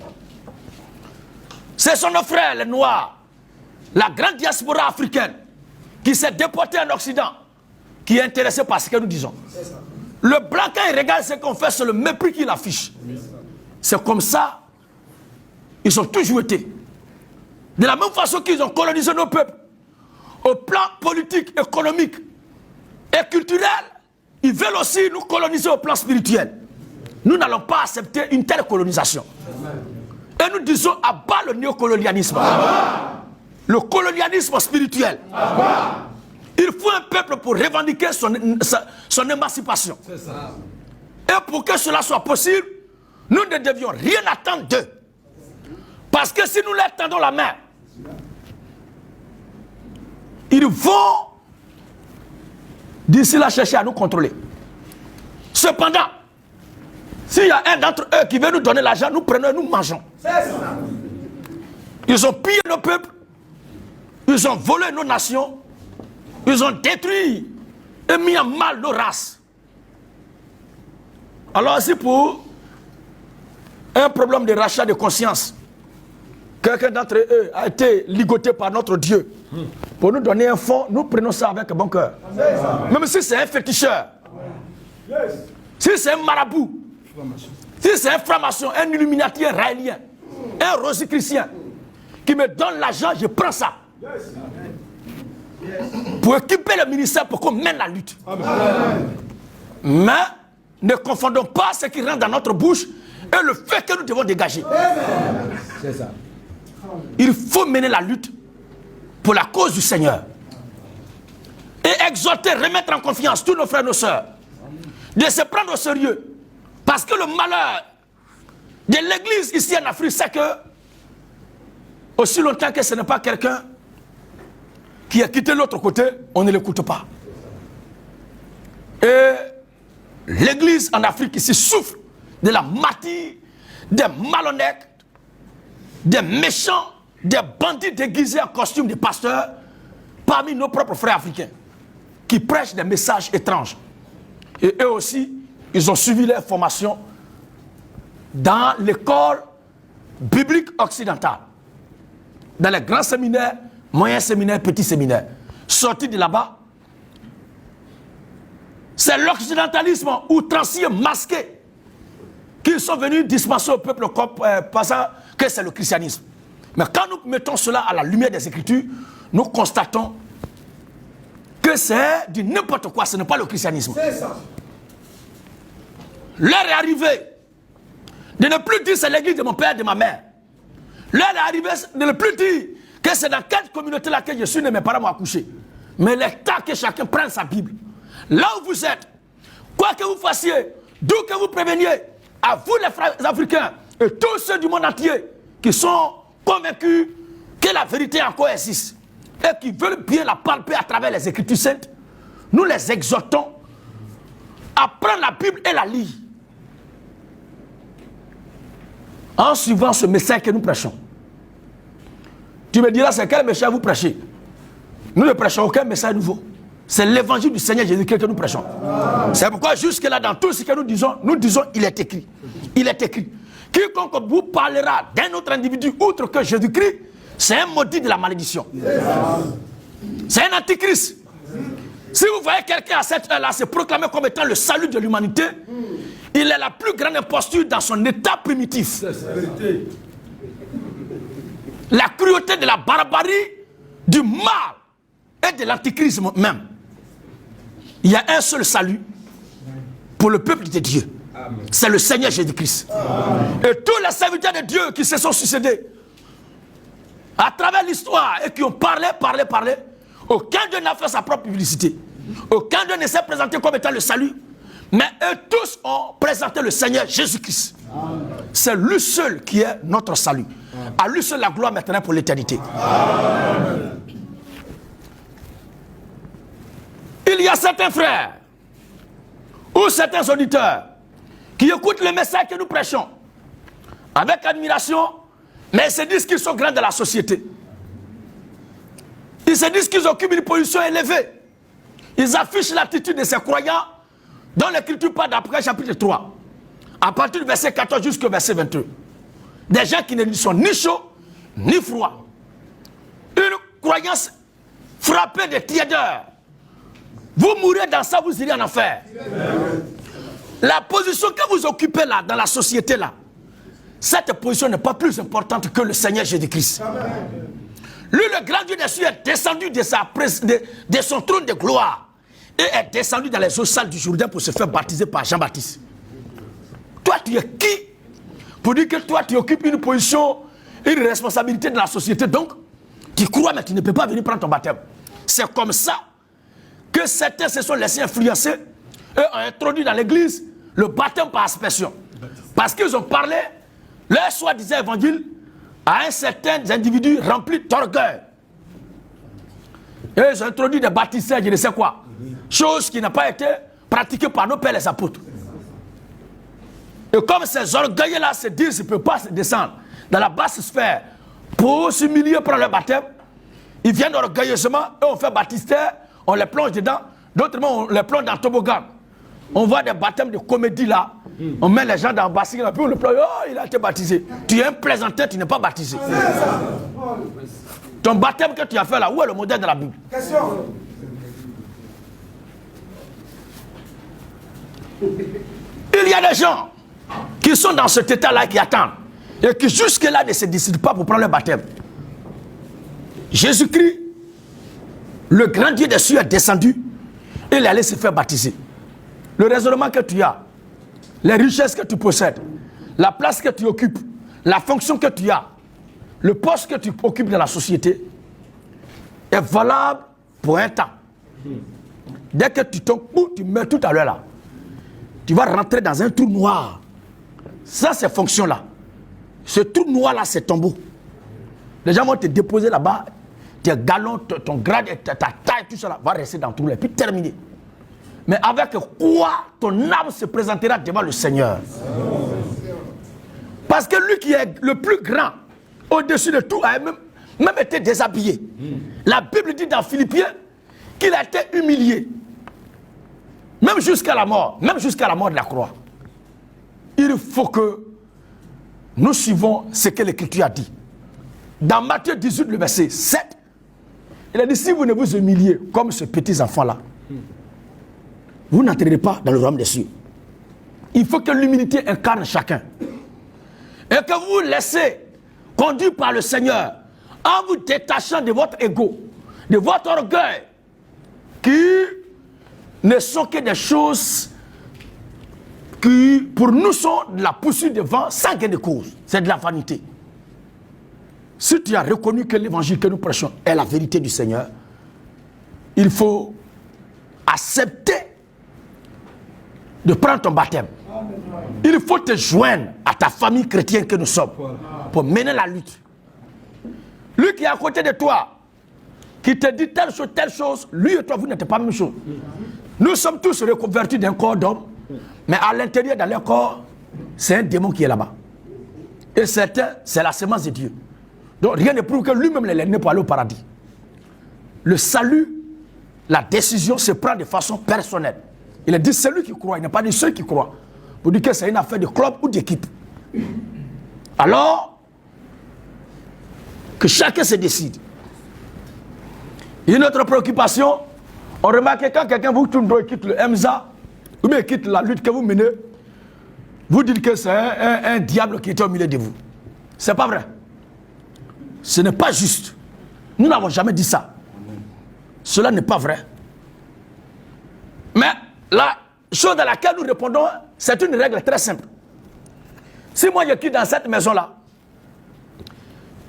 A: Ce sont nos frères, les Noirs, la grande diaspora africaine qui s'est déportée en Occident, qui est intéressée par ce que nous disons. Le blanc, quand il regarde ce qu'on fait, c'est le mépris qu'il affiche. C'est comme ça, ils ont toujours été. De la même façon qu'ils ont colonisé nos peuples, au plan politique, économique et culturel, ils veulent aussi nous coloniser au plan spirituel. Nous n'allons pas accepter une telle colonisation. Et nous disons à bas le néocolonialisme. Le colonialisme spirituel. Il faut un peuple pour revendiquer son émancipation. Et pour que cela soit possible, Nous ne devions rien attendre d'eux. Parce que si nous leur tendons la main, ils vont d'ici là chercher à nous contrôler. Cependant, s'il y a un d'entre eux qui veut nous donner l'argent, nous prenons et nous mangeons. Ils ont pillé nos peuples, ils ont volé nos nations, ils ont détruit et mis en mal nos races. Alors si pour un problème de rachat de conscience, quelqu'un d'entre eux a été ligoté par notre Dieu pour nous donner un fonds, nous prenons ça avec bon cœur. Même si c'est un féticheur, si c'est un marabout, si c'est un franc-maçon, un illuminati raélien, un rosicrucien qui me donne l'argent, je prends ça. Pour équiper le ministère pour qu'on mène la lutte. Mais ne confondons pas ce qui rentre dans notre bouche et le fait que nous devons dégager. C'est ça. Il faut mener la lutte pour la cause du Seigneur. Et exhorter, remettre en confiance tous nos frères et nos sœurs. De se prendre au sérieux. Parce que le malheur de l'église ici en Afrique, c'est que aussi longtemps que ce n'est pas quelqu'un qui a quitté l'autre côté, on ne l'écoute pas. Et l'église en Afrique ici souffre de la martyre des malhonnêtes, des méchants, des bandits déguisés en costume de pasteurs parmi nos propres frères africains qui prêchent des messages étranges. Et eux aussi, ils ont suivi leur formation dans l'école biblique occidentale, dans les grands séminaires, moyens séminaires, petits séminaires. Sortis de là-bas, c'est l'occidentalisme outrancier masqué qu'ils sont venus dispenser au peuple pensant que c'est le christianisme. Mais quand nous mettons cela à la lumière des Écritures, nous constatons que c'est du n'importe quoi, ce n'est pas le christianisme. C'est ça. L'heure est arrivée de ne plus dire c'est l'église de mon père et de ma mère. L'heure est arrivée de ne plus dire que c'est dans quelle communauté laquelle je suis né, mes parents m'ont accouché. Mais il est temps que chacun prenne sa Bible. Là où vous êtes, quoi que vous fassiez, d'où que vous préveniez, à vous les frères africains et tous ceux du monde entier qui sont convaincus que la vérité encore existe et qui veulent bien la palper à travers les Écritures saintes, nous les exhortons à prendre la Bible et la lire en suivant ce message que nous prêchons. Tu me diras, c'est quel message vous prêchez? Nous ne prêchons aucun message nouveau. C'est l'évangile du Seigneur Jésus-Christ que nous prêchons. C'est pourquoi jusque-là, dans tout ce que nous disons, il est écrit. Il est écrit. Quiconque vous parlera d'un autre individu autre que Jésus-Christ, c'est un maudit de la malédiction. C'est un antichrist. Si vous voyez quelqu'un à cette heure-là se proclamer comme étant le salut de l'humanité, il est la plus grande imposture dans son état primitif. La cruauté de la barbarie, du mal et de l'antichrist même. Il y a un seul salut pour le peuple de Dieu. C'est le Seigneur Jésus-Christ. Et tous les serviteurs de Dieu qui se sont succédés à travers l'histoire et qui ont parlé, aucun d'eux n'a fait sa propre publicité. Aucun d'eux ne s'est présenté comme étant le salut. Mais eux tous ont présenté le Seigneur Jésus-Christ. C'est lui seul qui est notre salut. À lui seul la gloire maintenant pour l'éternité. Il y a certains frères ou certains auditeurs qui écoutent le message que nous prêchons avec admiration, mais ils se disent qu'ils sont grands de la société. Ils se disent qu'ils occupent une position élevée. Ils affichent l'attitude de ces croyants dans l'Écriture parle d'après chapitre 3, à partir du verset 14 jusqu'au verset 22. Des gens qui ne sont ni chauds ni froids. Une croyance frappée de tiédeur. Vous mourrez dans ça, vous irez en enfer. La position que vous occupez là, dans la société là, cette position n'est pas plus importante que le Seigneur Jésus-Christ. Lui, le grand Dieu des cieux, est descendu de son trône de gloire et est descendu dans les eaux sales du Jourdain pour se faire baptiser par Jean-Baptiste. Toi, tu es qui pour dire que toi, tu occupes une position, une responsabilité de la société, donc tu crois, mais tu ne peux pas venir prendre ton baptême. C'est comme ça que certains se sont laissés influencer et ont introduit dans l'église le baptême par aspersion. Parce qu'ils ont parlé, leur soi-disant évangile, à un certain individu rempli d'orgueil. Et ils ont introduit des baptistères, je ne sais quoi. Chose qui n'a pas été pratiquée par nos pères les apôtres. Et comme ces orgueils-là se disent qu'ils ne peuvent pas descendre dans la basse sphère pour s'humilier pour le baptême, ils viennent orgueilleusement, et on fait baptistère, on les plonge dedans, d'autres on les plonge dans le toboggan. On voit des baptêmes de comédie là, on met les gens dans le bassin, puis on le plonge, oh, il a été baptisé. Tu es un plaisanteur, tu n'es pas baptisé. Ton baptême que tu as fait là, où est le modèle de la Bible? Question. Il y a des gens qui sont dans cet état-là, qui attendent, et qui jusque-là ne se décident pas pour prendre le baptême. Jésus-Christ, le grand Dieu des cieux, est descendu, et il est allé se faire baptiser. Le raisonnement que tu as, les richesses que tu possèdes, la place que tu occupes, la fonction que tu as, le poste que tu occupes dans la société, est valable pour un temps. Dès que tu tombes, tu meurs tout à l'heure là, tu vas rentrer dans un trou noir. Ça, c'est fonction-là. Ce trou noir-là, c'est tombeau. Les gens vont te déposer là-bas, tes galons, ton grade, ta taille, tout ça là, va rester dans le trou là, et puis terminer. Mais avec quoi ton âme se présentera devant le Seigneur? Parce que lui qui est le plus grand, au-dessus de tout, a même été déshabillé. La Bible dit dans Philippiens qu'il a été humilié. Même jusqu'à la mort de la croix. Il faut que nous suivons ce que l'Écriture a dit. Dans Matthieu 18, le verset 7, il a dit, si vous ne vous humiliez comme ces petits enfants-là, vous n'entrerez pas dans le royaume des cieux. Il faut que l'humilité incarne chacun. Et que vous vous laissez conduire par le Seigneur en vous détachant de votre ego, de votre orgueil, qui ne sont que des choses qui, pour nous, sont de la poursuite de vent sans gain de cause. C'est de la vanité. Si tu as reconnu que l'évangile que nous prêchons est la vérité du Seigneur, il faut accepter de prendre ton baptême. Il faut te joindre à ta famille chrétienne que nous sommes pour mener la lutte. Lui qui est à côté de toi, qui te dit telle chose, lui et toi, vous n'êtes pas la même chose. Nous sommes tous reconvertis d'un corps d'homme, mais à l'intérieur, dans leur corps, c'est un démon qui est là-bas. Et certains, c'est la semence de Dieu. Donc rien ne prouve que lui-même est né pour aller au paradis. Le salut, la décision se prend de façon personnelle. Il a dit celui qui croit, il n'a pas dit ceux qui croient. Pour dire que c'est une affaire de club ou d'équipe. Alors, que chacun se décide. Une autre préoccupation, on remarque que quand quelqu'un vous tourne et quitte le MSA, ou bien quitte la lutte que vous menez, vous dites que c'est un diable qui est au milieu de vous. C'est pas vrai. Ce n'est pas juste. Nous n'avons jamais dit ça. Cela n'est pas vrai. Mais la chose à laquelle nous répondons, c'est une règle très simple. Si moi je quitte dans cette maison-là,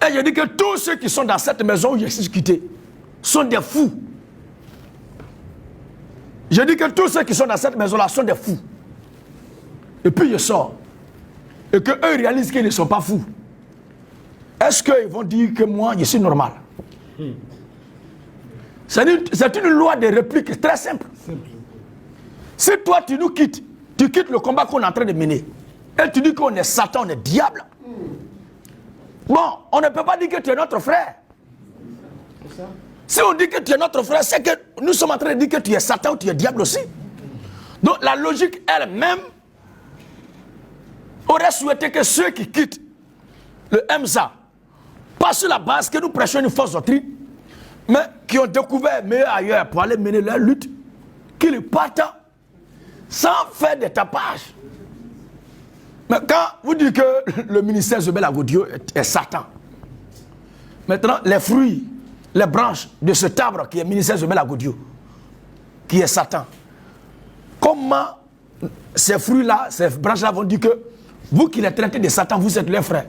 A: et je dis que tous ceux qui sont dans cette maison où je suis quitté sont des fous. Je dis que tous ceux qui sont dans cette maison-là sont des fous. Et puis je sors. Et qu'eux réalisent qu'ils ne sont pas fous. Est-ce qu'ils vont dire que moi je suis normal? C'est une loi de réplique très simple. Si toi tu nous quittes, tu quittes le combat qu'on est en train de mener, et tu dis qu'on est Satan, on est diable, bon, on ne peut pas dire que tu es notre frère. Si on dit que tu es notre frère, c'est que nous sommes en train de dire que tu es Satan ou tu es diable aussi. Donc la logique elle-même aurait souhaité que ceux qui quittent le MSA, pas sur la base que nous prêchons une fausse doctrine, mais qui ont découvert meilleur ailleurs pour aller mener leur lutte, qu'ils partent sans faire des tapages. Mais quand vous dites que le ministère Zobel Agodio est Satan, maintenant les fruits, les branches de cet arbre qui est le ministère Zobel Agodio, qui est Satan, comment ces fruits-là, ces branches-là vont dire que vous qui les traitez de Satan, vous êtes leurs frères?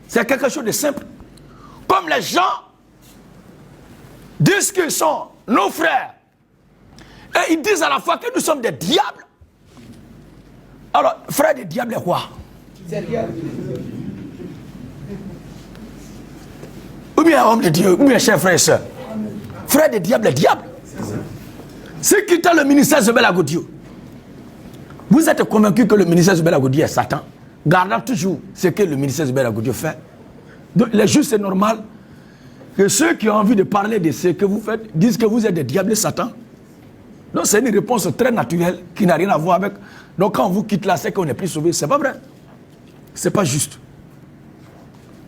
A: C'est quelque chose de simple. Comme les gens disent qu'ils sont nos frères, et ils disent à la fois que nous sommes des diables. Alors, frère du diable est quoi? Ou bien homme de Dieu, ou bien cher frère et soeur. Frère du diable est diable. C'est qui t'a le ministère Zebel Agodio. Vous êtes convaincu que le ministère Zebel Agodio est Satan, gardant toujours ce que le ministère Zebel Agodio fait. Donc, il est juste et normal que ceux qui ont envie de parler de ce que vous faites disent que vous êtes des diables et Satan. Donc c'est une réponse très naturelle qui n'a rien à voir avec. Donc quand on vous quitte là, c'est qu'on n'est plus sauvé. C'est pas vrai. C'est pas juste.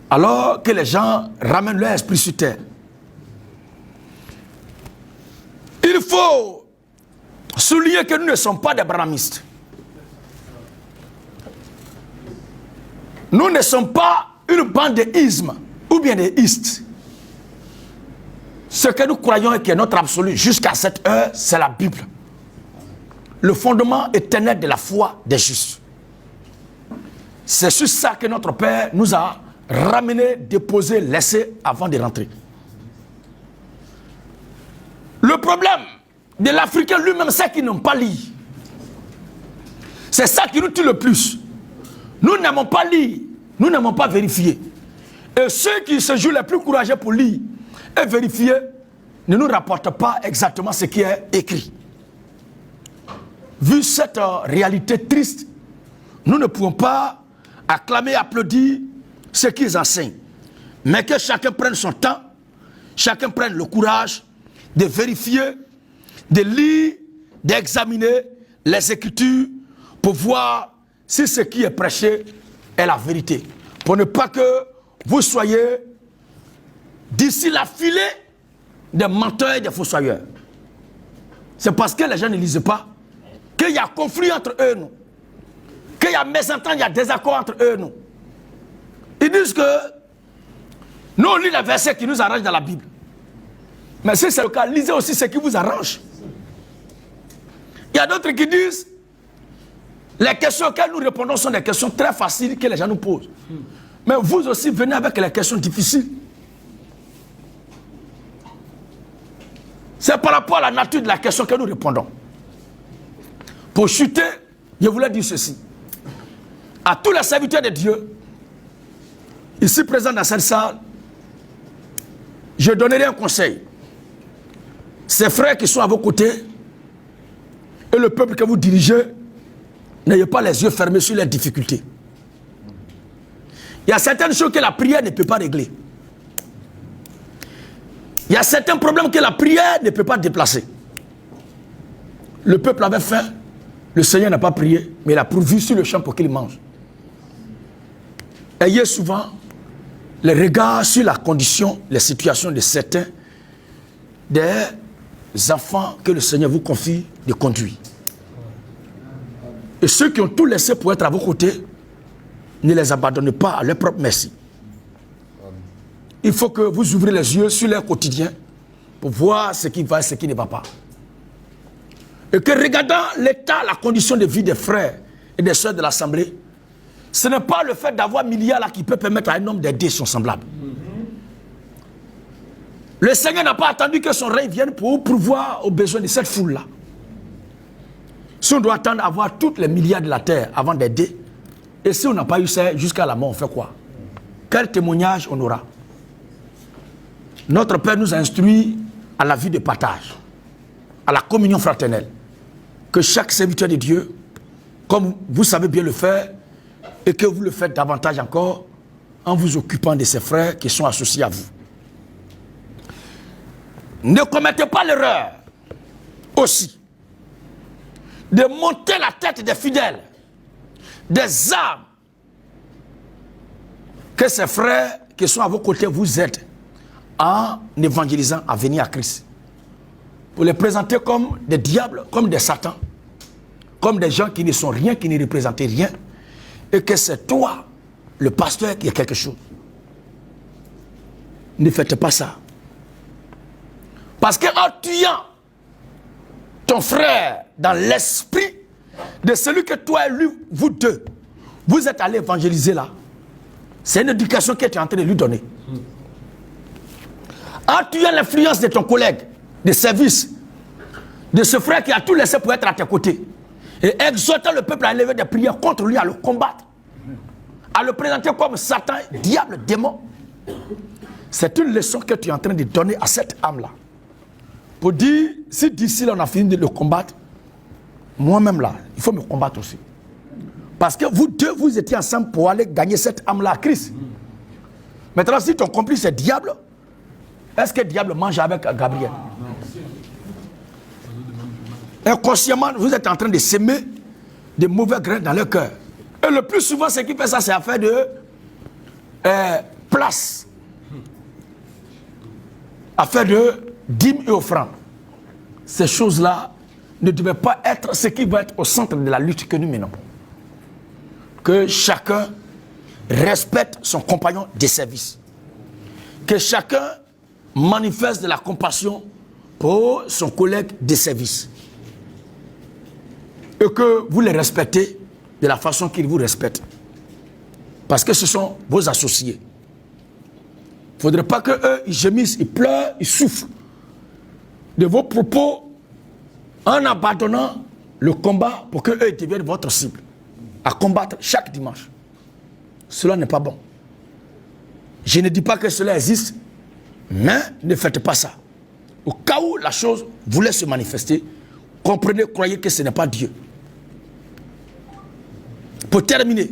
A: Alors que les gens ramènent leur esprit sur terre. Il faut souligner que nous ne sommes pas des brahmistes. Nous ne sommes pas une bande d'ismes ou bien des istes. Ce que nous croyons et qui est notre absolu jusqu'à cette heure, c'est la Bible. Le fondement éternel de la foi des justes. C'est sur ça que notre Père nous a ramené, déposé, laissé avant de rentrer. Le problème de l'Africain lui-même, c'est qu'il n'aime pas lire. C'est ça qui nous tue le plus. Nous n'aimons pas lire, nous n'aimons pas vérifier. Et ceux qui se jouent les plus courageux pour lire et vérifier ne nous rapportent pas exactement ce qui est écrit. Vu cette réalité triste, nous ne pouvons pas acclamer, applaudir ce qu'ils enseignent. Mais que chacun prenne son temps, chacun prenne le courage de vérifier, de lire, d'examiner les Écritures pour voir si ce qui est prêché est la vérité. Pour ne pas que vous soyez d'ici la filée des menteurs et des fossoyeurs. C'est parce que les gens ne lisent pas qu'il y a conflit entre eux, nous. Qu'il y a mésentente, il y a désaccord entre eux, nous. Ils disent que nous, on lit les versets qui nous arrangent dans la Bible. Mais si c'est le cas, lisez aussi ce qui vous arrange. Il y a d'autres qui disent les questions auxquelles nous répondons sont des questions très faciles que les gens nous posent. Mais vous aussi venez avec les questions difficiles. C'est par rapport à la nature de la question que nous répondons. Pour chuter, je voulais dire ceci. À tous les serviteurs de Dieu, ici présents dans cette salle, je donnerai un conseil. Ces frères qui sont à vos côtés et le peuple que vous dirigez, n'ayez pas les yeux fermés sur les difficultés. Il y a certaines choses que la prière ne peut pas régler. Il y a certains problèmes que la prière ne peut pas déplacer. Le peuple avait faim, le Seigneur n'a pas prié, mais il a pourvu sur le champ pour qu'il mange. Ayez souvent les regards sur la condition, les situations de certains des enfants que le Seigneur vous confie de conduire. Et ceux qui ont tout laissé pour être à vos côtés, ne les abandonnez pas à leur propre merci. Il faut que vous ouvrez les yeux sur leur quotidien pour voir ce qui va et ce qui ne va pas. Et que regardant l'état, la condition de vie des frères et des sœurs de l'Assemblée, ce n'est pas le fait d'avoir milliards là qui peut permettre à un homme d'aider son semblable. Le Seigneur n'a pas attendu que son règne vienne pour pourvoir aux besoins de cette foule-là. Si on doit attendre à avoir toutes les milliards de la terre avant d'aider, et si on n'a pas eu ça jusqu'à la mort, on fait quoi? Quel témoignage on aura? Notre Père nous a instruits à la vie de partage, à la communion fraternelle. Que chaque serviteur de Dieu, comme vous savez bien le faire, et que vous le faites davantage encore, en vous occupant de ces frères qui sont associés à vous. Ne commettez pas l'erreur aussi de monter la tête des fidèles, des âmes, que ces frères qui sont à vos côtés vous aident en évangélisant à venir à Christ. Pour les présenter comme des diables, comme des satans, comme des gens qui ne sont rien, qui ne représentent rien, et que c'est toi, le pasteur, qui a quelque chose. Ne faites pas ça. Parce qu'en tuant ton frère dans l'esprit de celui que toi et lui, vous deux, vous êtes allés évangéliser là, c'est une éducation que tu es en train de lui donner. En tuant l'influence de ton collègue de service, de ce frère qui a tout laissé pour être à tes côtés, et exhortant le peuple à élever des prières contre lui, à le combattre, à le présenter comme Satan, diable, démon. C'est une leçon que tu es en train de donner à cette âme-là. Pour dire, si d'ici là on a fini de le combattre, moi-même là, il faut me combattre aussi. Parce que vous deux, vous étiez ensemble pour aller gagner cette âme-là à Christ. Maintenant, si ton complice est diable, est-ce que le diable mange avec Gabriel? Inconsciemment, vous êtes en train de s'aimer des mauvais grains dans le cœur. Et le plus souvent, ce qui fait ça, c'est affaire de place. Affaire de dîmes et offrandes. Ces choses-là ne devaient pas être ce qui va être au centre de la lutte que nous menons. Que chacun respecte son compagnon de service. Que chacun manifeste de la compassion pour son collègue de service. Et que vous les respectez de la façon qu'ils vous respectent. Parce que ce sont vos associés. Il ne faudrait pas qu'eux, ils gémissent, ils pleurent, ils souffrent de vos propos en abandonnant le combat pour qu'eux deviennent votre cible. À combattre chaque dimanche. Cela n'est pas bon. Je ne dis pas que cela existe, mais ne faites pas ça. Au cas où la chose voulait se manifester, comprenez, croyez que ce n'est pas Dieu. Pour terminer,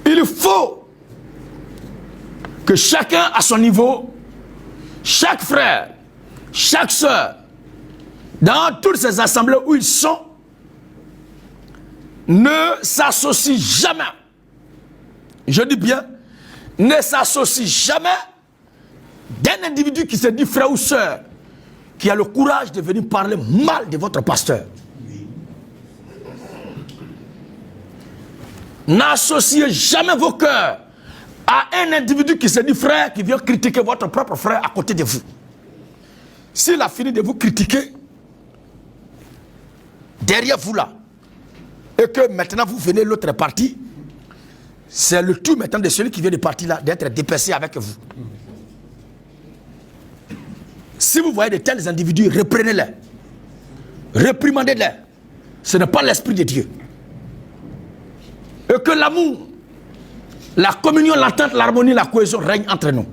A: il faut que chacun à son niveau, chaque frère, chaque sœur, dans toutes ces assemblées où ils sont, ne s'associe jamais, je dis bien, ne s'associe jamais d'un individu qui se dit frère ou sœur, qui a le courage de venir parler mal de votre pasteur. N'associez jamais vos cœurs à un individu qui se dit frère, qui vient critiquer votre propre frère à côté de vous. S'il a fini de vous critiquer, derrière vous là, et que maintenant vous venez l'autre partie, c'est le tout maintenant de celui qui vient de partir là, d'être dépassé avec vous. Si vous voyez de tels individus, reprenez-les. Réprimandez-les. Ce n'est pas l'esprit de Dieu. Et que l'amour, la communion, l'entente, l'harmonie, la cohésion règnent entre nous.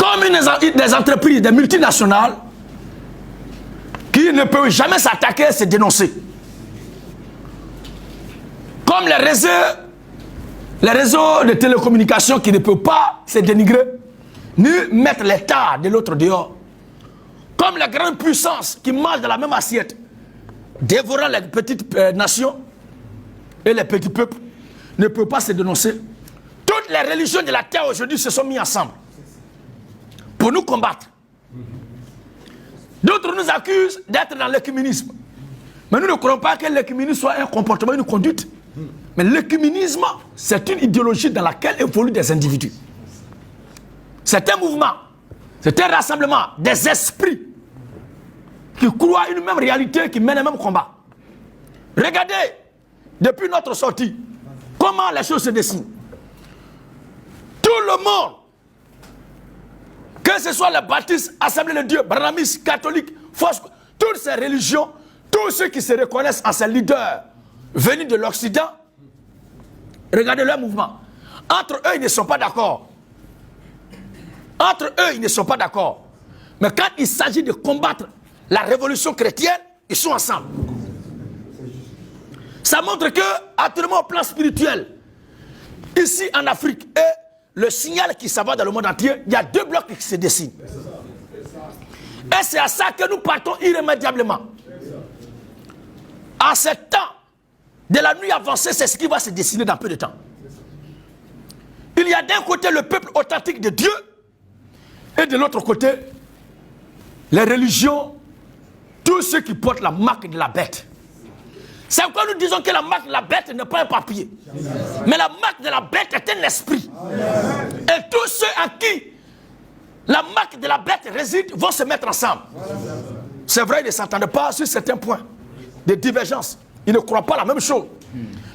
A: Amen. Comme des entreprises, des multinationales, qui ne peuvent jamais s'attaquer, se dénoncer. Comme les réseaux de télécommunications qui ne peuvent pas se dénigrer, ni mettre l'État de l'autre dehors. Comme les grandes puissances qui mangent de la même assiette, dévorant les petites nations et les petits peuples, ne peuvent pas se dénoncer. Toutes les religions de la terre aujourd'hui se sont mises ensemble pour nous combattre. D'autres nous accusent d'être dans l'écuménisme. Mais nous ne croyons pas que l'écuménisme soit un comportement, une conduite. Mais l'écuménisme, c'est une idéologie dans laquelle évoluent des individus. C'est un mouvement, c'est un rassemblement des esprits qui croient une même réalité, qui mènent le même combat. Regardez, depuis notre sortie, comment les choses se dessinent. Tout le monde, que ce soit les baptistes, Assemblée de Dieu, brahmanistes, catholiques, toutes ces religions, tous ceux qui se reconnaissent en ces leaders venus de l'Occident, regardez leur mouvement. Entre eux, ils ne sont pas d'accord. Entre eux, ils ne sont pas d'accord. Mais quand il s'agit de combattre la révolution chrétienne, ils sont ensemble. Ça montre que, actuellement au plan spirituel, ici en Afrique, et le signal qui s'en va dans le monde entier, il y a deux blocs qui se dessinent. Et c'est à ça que nous partons irrémédiablement. En ce temps de la nuit avancée, c'est ce qui va se dessiner dans peu de temps. Il y a d'un côté le peuple authentique de Dieu, et de l'autre côté, les religions, tous ceux qui portent la marque de la bête. C'est pourquoi nous disons que la marque de la bête n'est pas un papier. Mais la marque de la bête est un esprit. Et tous ceux à qui la marque de la bête réside vont se mettre ensemble. C'est vrai, ils ne s'entendent pas sur certains points de divergence. Ils ne croient pas la même chose.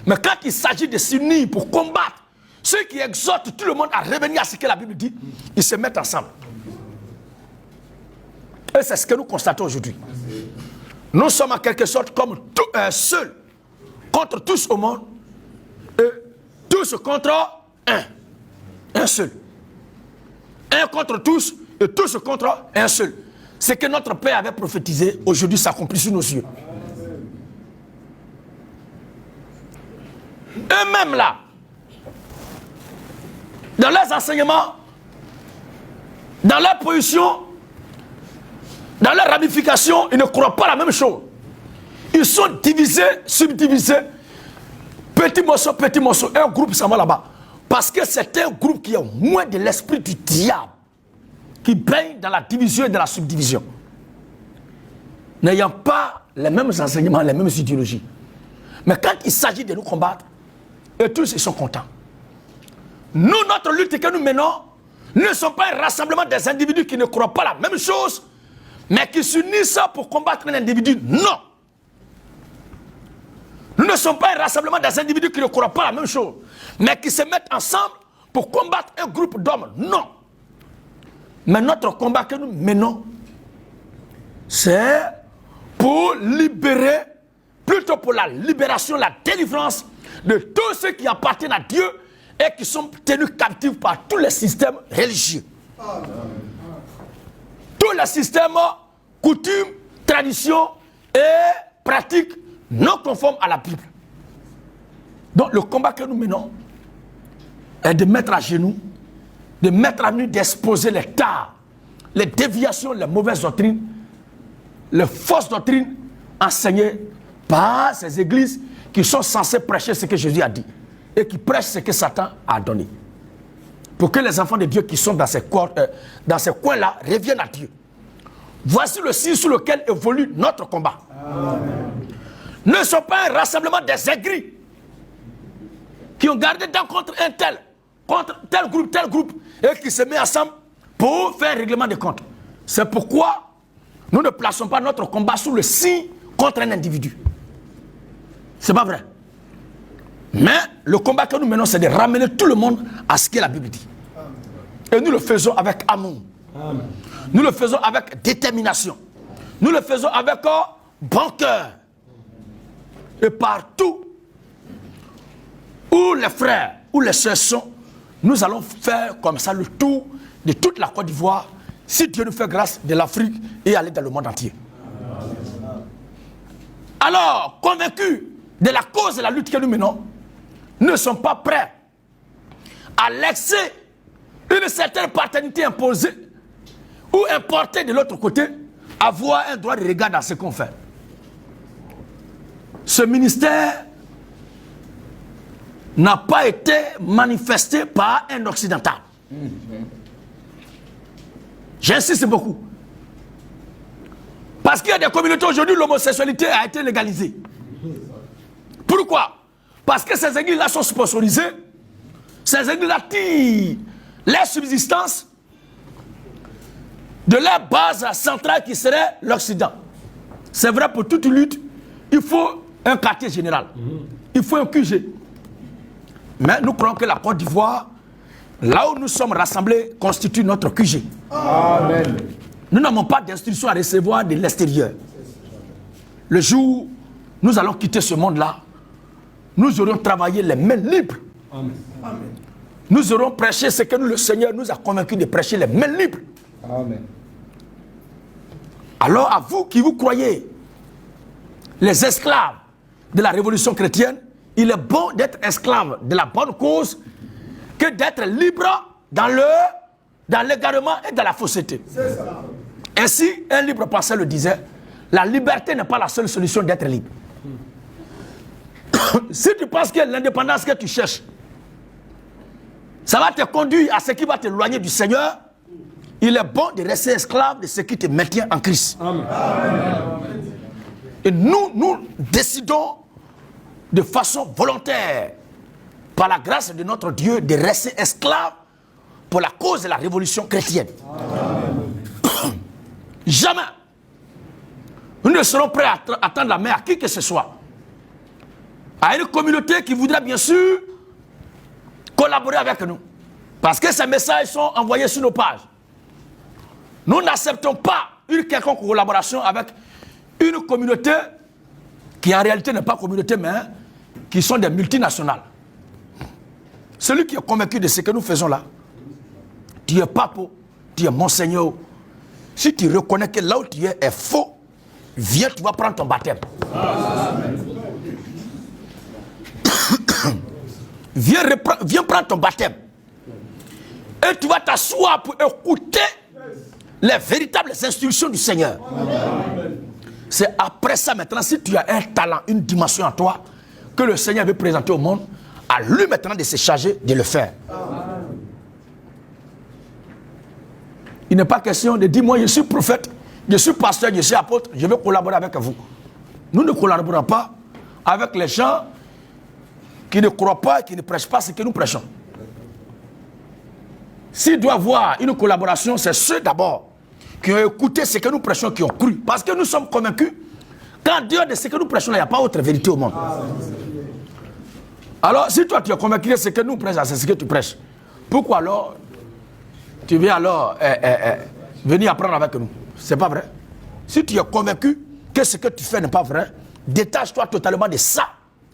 A: Mais quand il s'agit de s'unir pour combattre ceux qui exhortent tout le monde à revenir à ce que la Bible dit, ils se mettent ensemble. Et c'est ce que nous constatons aujourd'hui. Nous sommes en quelque sorte comme seuls contre tous au monde et tous contre un. Un seul. Un contre tous et tous contre un seul. Ce que notre Père avait prophétisé, aujourd'hui s'accomplit sous nos yeux. Eux-mêmes là, dans leurs enseignements, dans leur position, dans leurs ramifications, ils ne croient pas la même chose. Ils sont divisés, subdivisés, petit morceau, un groupe s'en va là-bas. Parce que c'est un groupe qui a moins de l'esprit du diable, qui baigne dans la division et dans la subdivision. N'ayant pas les mêmes enseignements, les mêmes idéologies. Mais quand il s'agit de nous combattre, et tous ils sont contents. Nous, notre lutte que nous menons, ne sont pas un rassemblement des individus qui ne croient pas la même chose, mais qui s'unissent pour combattre un individu. Non. Nous ne sommes pas un rassemblement des individus qui ne croient pas la même chose, mais qui se mettent ensemble pour combattre un groupe d'hommes. Non. Mais notre combat que nous menons, c'est pour libérer, plutôt pour la libération, la délivrance de tous ceux qui appartiennent à Dieu et qui sont tenus captifs par tous les systèmes religieux. Tous les systèmes, coutumes, traditions et pratiques non conformes à la Bible. Donc le combat que nous menons est de mettre à genoux, de mettre à nu, d'exposer les tares, les déviations, les mauvaises doctrines, les fausses doctrines enseignées par ces églises qui sont censées prêcher ce que Jésus a dit et qui prêchent ce que Satan a donné. Pour que les enfants de Dieu qui sont dans ces coins-là reviennent à Dieu. Voici le signe sur lequel évolue notre combat. Amen. Ne sont pas un rassemblement des aigris qui ont gardé d'un contre un tel, contre tel groupe, et qui se met ensemble pour faire un règlement de comptes. C'est pourquoi nous ne plaçons pas notre combat sous le signe contre un individu. C'est pas vrai. Mais le combat que nous menons, c'est de ramener tout le monde à ce que la Bible dit. Et nous le faisons avec amour. Amen. Nous le faisons avec détermination. Nous le faisons avec bon cœur. Et partout où les frères ou les sœurs sont, nous allons faire comme ça le tour de toute la Côte d'Ivoire, si Dieu nous fait grâce, de l'Afrique et aller dans le monde entier. Alors, convaincus de la cause de la lutte que nous menons, nous ne sommes pas prêts à laisser une certaine paternité imposée ou importée de l'autre côté, avoir un droit de regard dans ce qu'on fait. Ce ministère n'a pas été manifesté par un occidental. J'insiste beaucoup. Parce qu'il y a des communautés aujourd'hui, l'homosexualité a été légalisée. Pourquoi? Parce que ces églises-là sont sponsorisées. Ces églises-là tirent leur subsistance de leur base centrale qui serait l'Occident. C'est vrai pour toute lutte, il faut un quartier général. Il faut un QG. Mais nous croyons que la Côte d'Ivoire, là où nous sommes rassemblés, constitue notre QG. Amen. Nous n'avons pas d'instruction à recevoir de l'extérieur. Le jour où nous allons quitter ce monde-là, nous aurons travaillé les mains libres. Amen. Nous aurons prêché ce que le Seigneur nous a convaincus de prêcher les mains libres. Amen. Alors à vous qui vous croyez les esclaves de la révolution chrétienne, il est bon d'être esclave de la bonne cause que d'être libre dans l'égarement et dans la fausseté. Ainsi, un libre penseur le disait, la liberté n'est pas la seule solution d'être libre. Si tu penses que l'indépendance que tu cherches, ça va te conduire à ce qui va t'éloigner du Seigneur, il est bon de rester esclave de ce qui te maintient en Christ. Amen. Et nous décidons de façon volontaire, par la grâce de notre Dieu, de rester esclaves pour la cause de la révolution chrétienne. Amen. Jamais nous ne serons prêts à tendre la main à qui que ce soit. À une communauté qui voudrait bien sûr qu'on collaborer avec nous. Parce que ces messages sont envoyés sur nos pages. Nous n'acceptons pas une quelconque collaboration avec une communauté qui en réalité n'est pas communauté, mais qui sont des multinationales. Celui qui est convaincu de ce que nous faisons là, tu es pape, tu es monseigneur. Si tu reconnais que là où tu es faux, viens, tu vas prendre ton baptême. Viens prendre ton baptême. Et tu vas t'asseoir pour écouter les véritables instructions du Seigneur. C'est après ça maintenant, si tu as un talent, une dimension en toi, que le Seigneur veut présenter au monde, à lui maintenant de se charger de le faire. Il n'est pas question de dire, moi je suis prophète, je suis pasteur, je suis apôtre, je veux collaborer avec vous. Nous ne collaborons pas avec les gens qui ne croient pas, qui ne prêchent pas ce que nous prêchons. S'il doit y avoir une collaboration, c'est ceux d'abord qui ont écouté ce que nous prêchons, qui ont cru. Parce que nous sommes convaincus qu'en dehors de ce que nous prêchons, il n'y a pas autre vérité au monde. Alors, si toi tu es convaincu de ce que nous prêchons, c'est ce que tu prêches, pourquoi alors tu viens alors venir apprendre avec nous? C'est pas vrai. Si tu es convaincu que ce que tu fais n'est pas vrai, détache-toi totalement de ça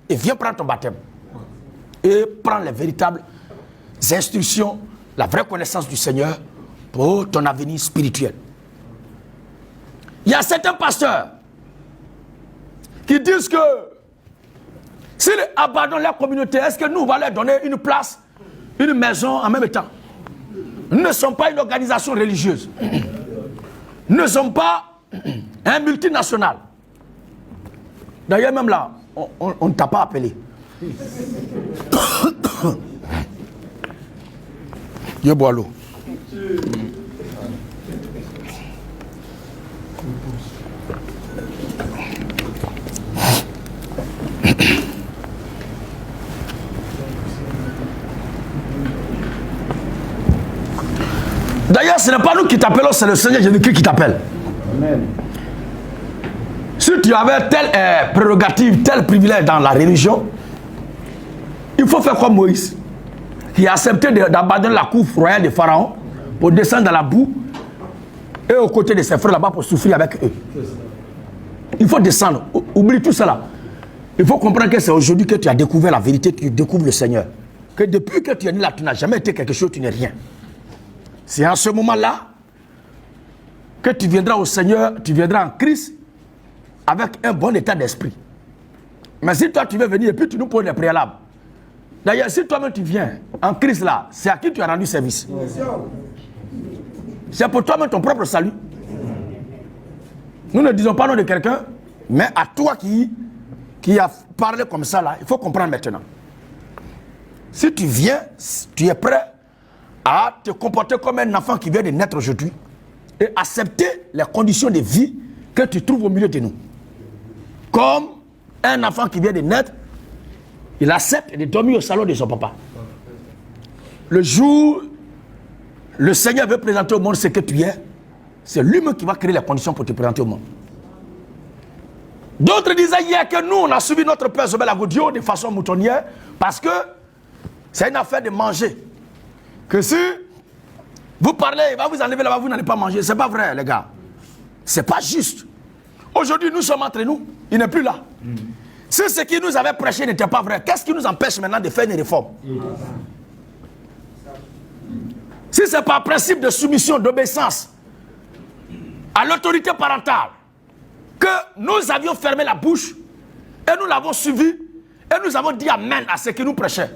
A: et viens prendre ton baptême. Et prends les véritables instructions, la vraie connaissance du Seigneur pour ton avenir spirituel. Il y a certains pasteurs qui disent que s'ils abandonnent leur communauté, est-ce que nous allons leur donner une place, une maison en même temps? Nous ne sommes pas une organisation religieuse. Nous ne sommes pas un multinational. D'ailleurs, même là, on ne t'a pas appelé. Je bois l'eau. D'ailleurs, ce n'est pas nous qui t'appelons, c'est le Seigneur Jésus-Christ qui t'appelle. Amen. Si tu avais telle prérogative, tel privilège dans la religion, il faut faire comme Moïse, qui a accepté d'abandonner la cour royale de Pharaon pour descendre dans la boue et aux côtés de ses frères là-bas pour souffrir avec eux. Il faut descendre. Oublie tout cela. Il faut comprendre que c'est aujourd'hui que tu as découvert la vérité, tu découvres le Seigneur. Que depuis que tu es né là, tu n'as jamais été quelque chose, tu n'es rien. C'est en ce moment-là que tu viendras au Seigneur, tu viendras en Christ avec un bon état d'esprit. Mais si toi tu veux venir et puis tu nous poses des préalables. D'ailleurs, si toi-même tu viens en Christ là, c'est à qui tu as rendu service? C'est pour toi-même ton propre salut. Nous ne disons pas nom de quelqu'un, mais à toi qui a parlé comme ça là, il faut comprendre maintenant. Si tu viens, tu es prêt à te comporter comme un enfant qui vient de naître aujourd'hui et accepter les conditions de vie que tu trouves au milieu de nous. Comme un enfant qui vient de naître, il accepte de dormir au salon de son papa. Le jour, le Seigneur veut présenter au monde ce que tu es, c'est lui-même qui va créer les conditions pour te présenter au monde. D'autres disaient hier que nous, on a suivi notre père Zobel Agoudio de façon moutonnière parce que c'est une affaire de manger. Que si vous parlez, il va vous enlever là-bas, vous n'allez pas manger. C'est pas vrai, les gars. C'est pas juste. Aujourd'hui, nous sommes entre nous. Il n'est plus là. Si ce qui nous avait prêché n'était pas vrai, qu'est-ce qui nous empêche maintenant de faire une réforme? Si c'est par principe de soumission, d'obéissance à l'autorité parentale que nous avions fermé la bouche et nous l'avons suivi et nous avons dit amen à ce qu'il nous prêchait.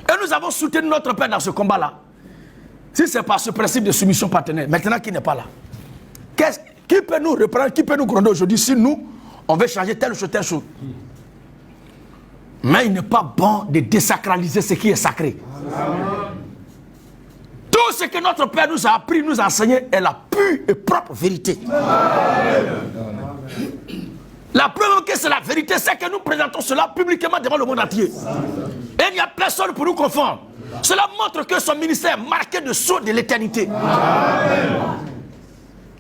A: Et nous avons soutenu notre père dans ce combat-là. Si c'est par ce principe de soumission partenaire, maintenant qui n'est pas là, qui peut nous reprendre, qui peut nous gronder aujourd'hui si nous, on veut changer telle ou telle chose? Mais il n'est pas bon de désacraliser ce qui est sacré. Tout ce que notre père nous a appris, nous a enseigné est la pure et propre vérité. La preuve que c'est la vérité, c'est que nous présentons cela publiquement devant le monde entier. Et il n'y a personne pour nous confondre. Cela montre que son ministère est marqué de sceau de l'éternité.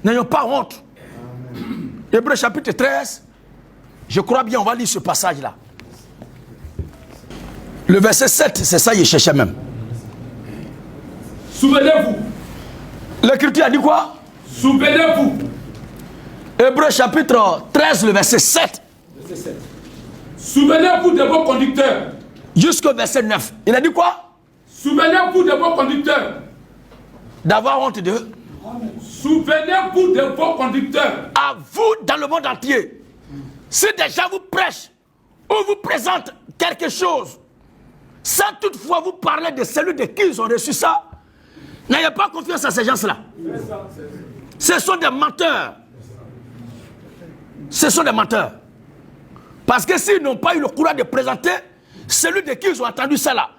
A: N'ayons pas honte. Hébreux chapitre 13, je crois bien, on va lire ce passage-là. Le verset 7, c'est ça qu'il cherchait même.
B: Souvenez-vous.
A: L'écriture a dit quoi?
B: Souvenez-vous.
A: Hébreux chapitre 13, le verset 7.
B: Verset 7. Souvenez-vous de vos conducteurs.
A: Jusqu'au verset 9. Il a dit quoi?
B: Souvenez-vous de vos conducteurs.
A: D'avoir honte d'eux.
B: Souvenez-vous de vos conducteurs.
A: À vous dans le monde entier. Si des gens vous prêchent ou vous présentent quelque chose, sans toutefois vous parler de celui de qui ils ont reçu ça, n'ayez pas confiance à ces gens-là. Ce sont des menteurs. Ce sont des menteurs. Parce que s'ils n'ont pas eu le courage de présenter celui de qui ils ont entendu ça là,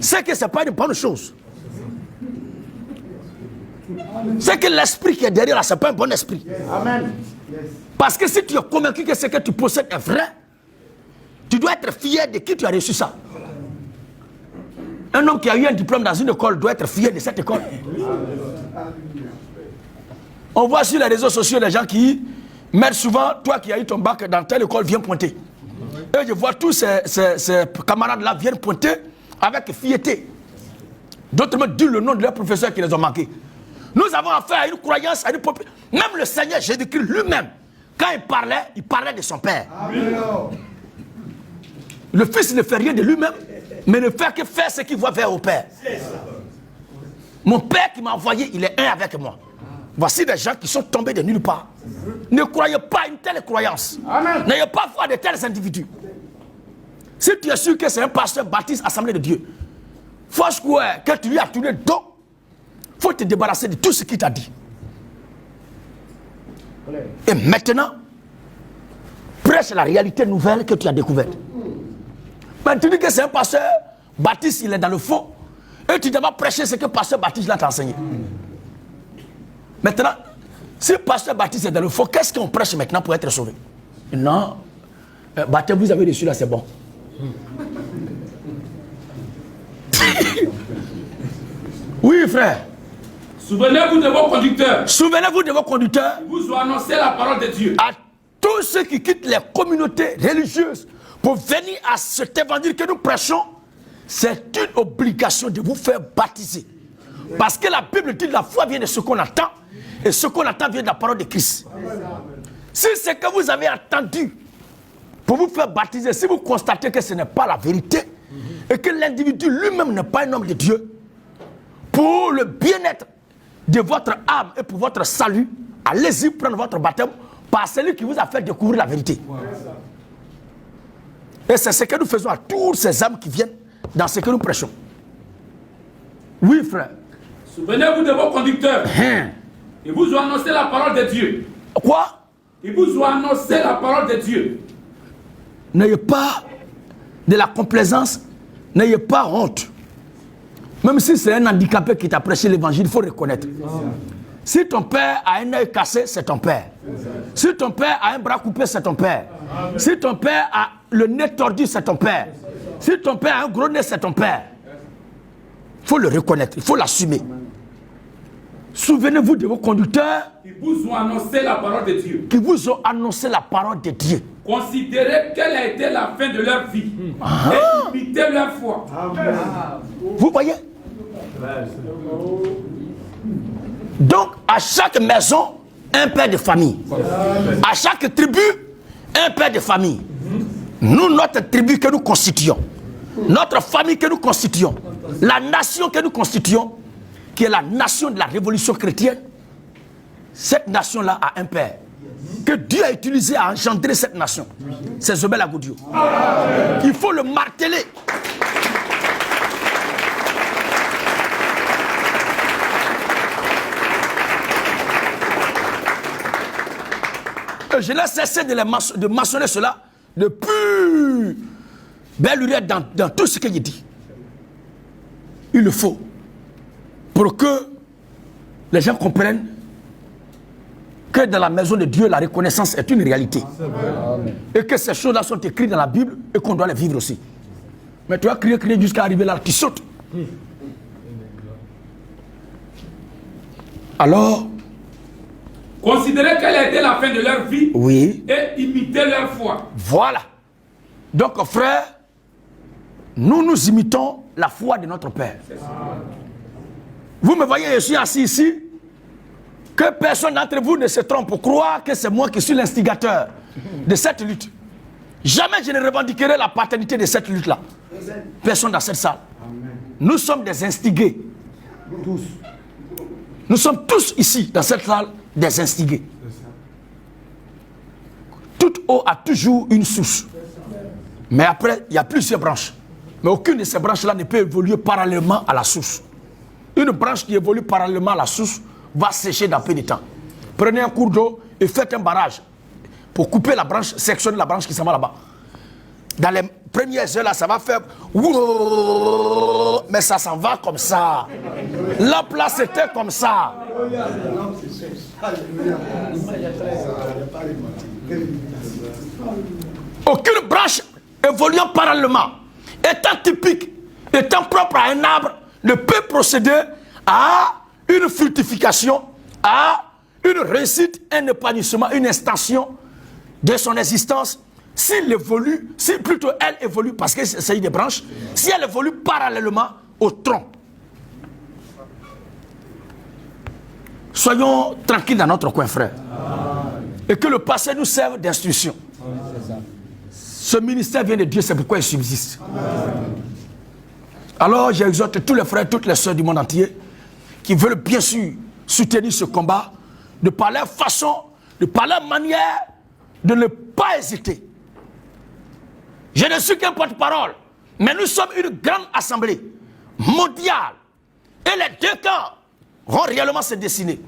A: c'est que ce n'est pas une bonne chose. C'est que l'esprit qui est derrière là, ce n'est pas un bon esprit.
C: Amen.
A: Parce que si tu es convaincu que ce que tu possèdes est vrai, tu dois être fier de qui tu as reçu ça. Un homme qui a eu un diplôme dans une école doit être fier de cette école. On voit sur les réseaux sociaux les gens qui mettent souvent, toi qui as eu ton bac dans telle école, viens pointer. Et je vois tous ces camarades-là viennent pointer avec fierté. D'autres me disent le nom de leurs professeurs qui les ont manqués. Nous avons affaire à une croyance, à une population. Même le Seigneur Jésus-Christ lui-même, quand il parlait de son Père. Amen. Le Fils ne fait rien de lui-même, mais ne fait que faire ce qu'il voit vers au Père. Mon Père qui m'a envoyé, il est un avec moi. Voici des gens qui sont tombés de nulle part. Ne croyez pas à une telle croyance. N'ayez pas foi de tels individus. Si tu es sûr que c'est un pasteur baptiste, Assemblée de Dieu, Foursquare, que tu lui as tourné dos, il faut te débarrasser de tout ce qu'il t'a dit. Et maintenant, prêche la réalité nouvelle que tu as découverte. Mais tu dis que c'est un pasteur baptiste, il est dans le fond, et tu dois prêcher ce que pasteur baptiste l'a enseigné. Maintenant, si pasteur baptiste est dans le fond, qu'est-ce qu'on prêche maintenant pour être sauvé? Non, baptême, vous avez reçu là, c'est bon. Oui, frère.
B: Souvenez-vous de vos conducteurs.
A: Souvenez-vous de vos conducteurs.
B: Vous ont annoncé la parole de Dieu.
A: À tous ceux qui quittent les communautés religieuses pour venir à cet évangile que nous prêchons, c'est une obligation de vous faire baptiser. Parce que la Bible dit que la foi vient de ce qu'on attend, et ce qu'on attend vient de la parole de Christ. Si c'est que vous avez entendu pour vous faire baptiser, si vous constatez que ce n'est pas la vérité, et que l'individu lui-même n'est pas un homme de Dieu, pour le bien-être de votre âme et pour votre salut, allez-y prendre votre baptême par celui qui vous a fait découvrir la vérité. Et c'est ce que nous faisons à toutes ces âmes qui viennent dans ce que nous prêchons. Oui, frère.
B: Souvenez-vous de vos conducteurs. Ils vous ont annoncé la parole de Dieu.
A: Quoi?
B: Ils vous ont annoncé la parole de Dieu.
A: N'ayez pas de la complaisance, n'ayez pas honte. Même si c'est un handicapé qui t'a prêché l'évangile, il faut reconnaître. Si ton père a un œil cassé, c'est ton père. Si ton père a un bras coupé, c'est ton père. Si ton père a le nez tordu, c'est ton père. Si ton père a un gros nez, c'est ton père. Il faut le reconnaître, il faut l'assumer. Souvenez-vous de vos conducteurs
B: qui vous ont annoncé la parole de Dieu.
A: Qui vous ont annoncé la parole de Dieu.
B: Considérez quelle a été la fin de leur vie. Et imitez leur foi.
A: Vous voyez? Donc, à chaque maison, un père de famille. À chaque tribu, un père de famille. Nous, notre tribu que nous constituons, notre famille que nous constituons, la nation que nous constituons, qui est la nation de la révolution chrétienne, cette nation-là a un père que Dieu a utilisé à engendrer cette nation. C'est Zobel Agoudio. Il faut le marteler. Et je n'ai cessé de mentionner cela depuis belle lurette dans tout ce que j'ai dit. Il le faut pour que les gens comprennent que dans la maison de Dieu, la reconnaissance est une réalité. Et que ces choses-là sont écrites dans la Bible et qu'on doit les vivre aussi. Mais tu vas crier jusqu'à arriver là, tu sautes. Alors,
B: considérez quelle a été la fin de leur vie.
A: Oui.
B: Et imitez leur foi.
A: Voilà. Donc, frère, nous imitons la foi de notre Père. Vous me voyez, je suis assis ici, que personne d'entre vous ne se trompe pour croire que c'est moi qui suis l'instigateur de cette lutte. Jamais je ne revendiquerai la paternité de cette lutte-là. Personne dans cette salle. Nous sommes des instigués. Tous. Nous sommes tous ici, dans cette salle, des instigués. Toute eau a toujours une source. Mais après, il y a plusieurs branches. Mais aucune de ces branches-là ne peut évoluer parallèlement à la source. Une branche qui évolue parallèlement à la source va sécher dans peu de temps. Prenez un cours d'eau et faites un barrage pour couper la branche, sectionner la branche qui s'en va là-bas. Dans les premières heures, là, ça va faire... Mais ça s'en va comme ça. La place était comme ça. Aucune branche évoluant parallèlement, étant typique, étant propre à un arbre, ne peut procéder à une fructification, à une réussite, un épanouissement, une extension de son existence. S'il évolue, si plutôt elle évolue, parce que c'est des branches, si elle évolue parallèlement au tronc. Soyons tranquilles dans notre coin, frère. Et que le passé nous serve d'instruction. Ce ministère vient de Dieu, c'est pourquoi il subsiste. Alors j'exhorte tous les frères et toutes les sœurs du monde entier qui veulent bien sûr soutenir ce combat, de par leur façon, de par leur manière, de ne pas hésiter. Je ne suis qu'un porte-parole, mais nous sommes une grande assemblée mondiale. Et les deux camps vont réellement se dessiner.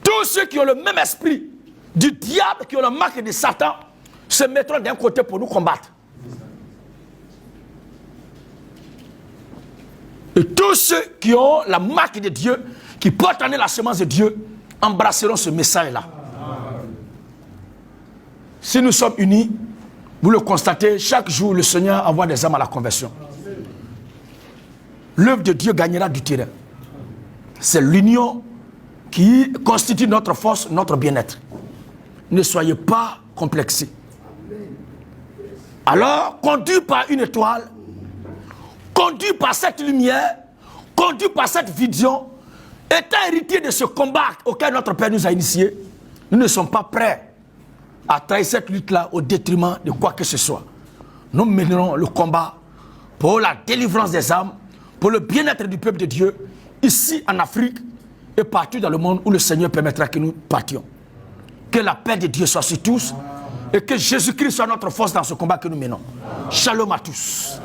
A: Tous ceux qui ont le même esprit du diable, qui ont la marque de Satan, se mettront d'un côté pour nous combattre. Et tous ceux qui ont la marque de Dieu, qui portent en eux la semence de Dieu, embrasseront ce message-là. Si nous sommes unis, vous le constatez, chaque jour le Seigneur envoie des âmes à la conversion. L'œuvre de Dieu gagnera du terrain. C'est l'union qui constitue notre force, notre bien-être. Ne soyez pas complexés. Alors, conduit par une étoile, conduit par cette lumière, conduit par cette vision, étant héritier de ce combat auquel notre Père nous a initiés, nous ne sommes pas prêts à trahir cette lutte-là au détriment de quoi que ce soit. Nous mènerons le combat pour la délivrance des âmes, pour le bien-être du peuple de Dieu, ici en Afrique et partout dans le monde où le Seigneur permettra que nous partions. Que la paix de Dieu soit sur tous et que Jésus-Christ soit notre force dans ce combat que nous menons. Shalom à tous.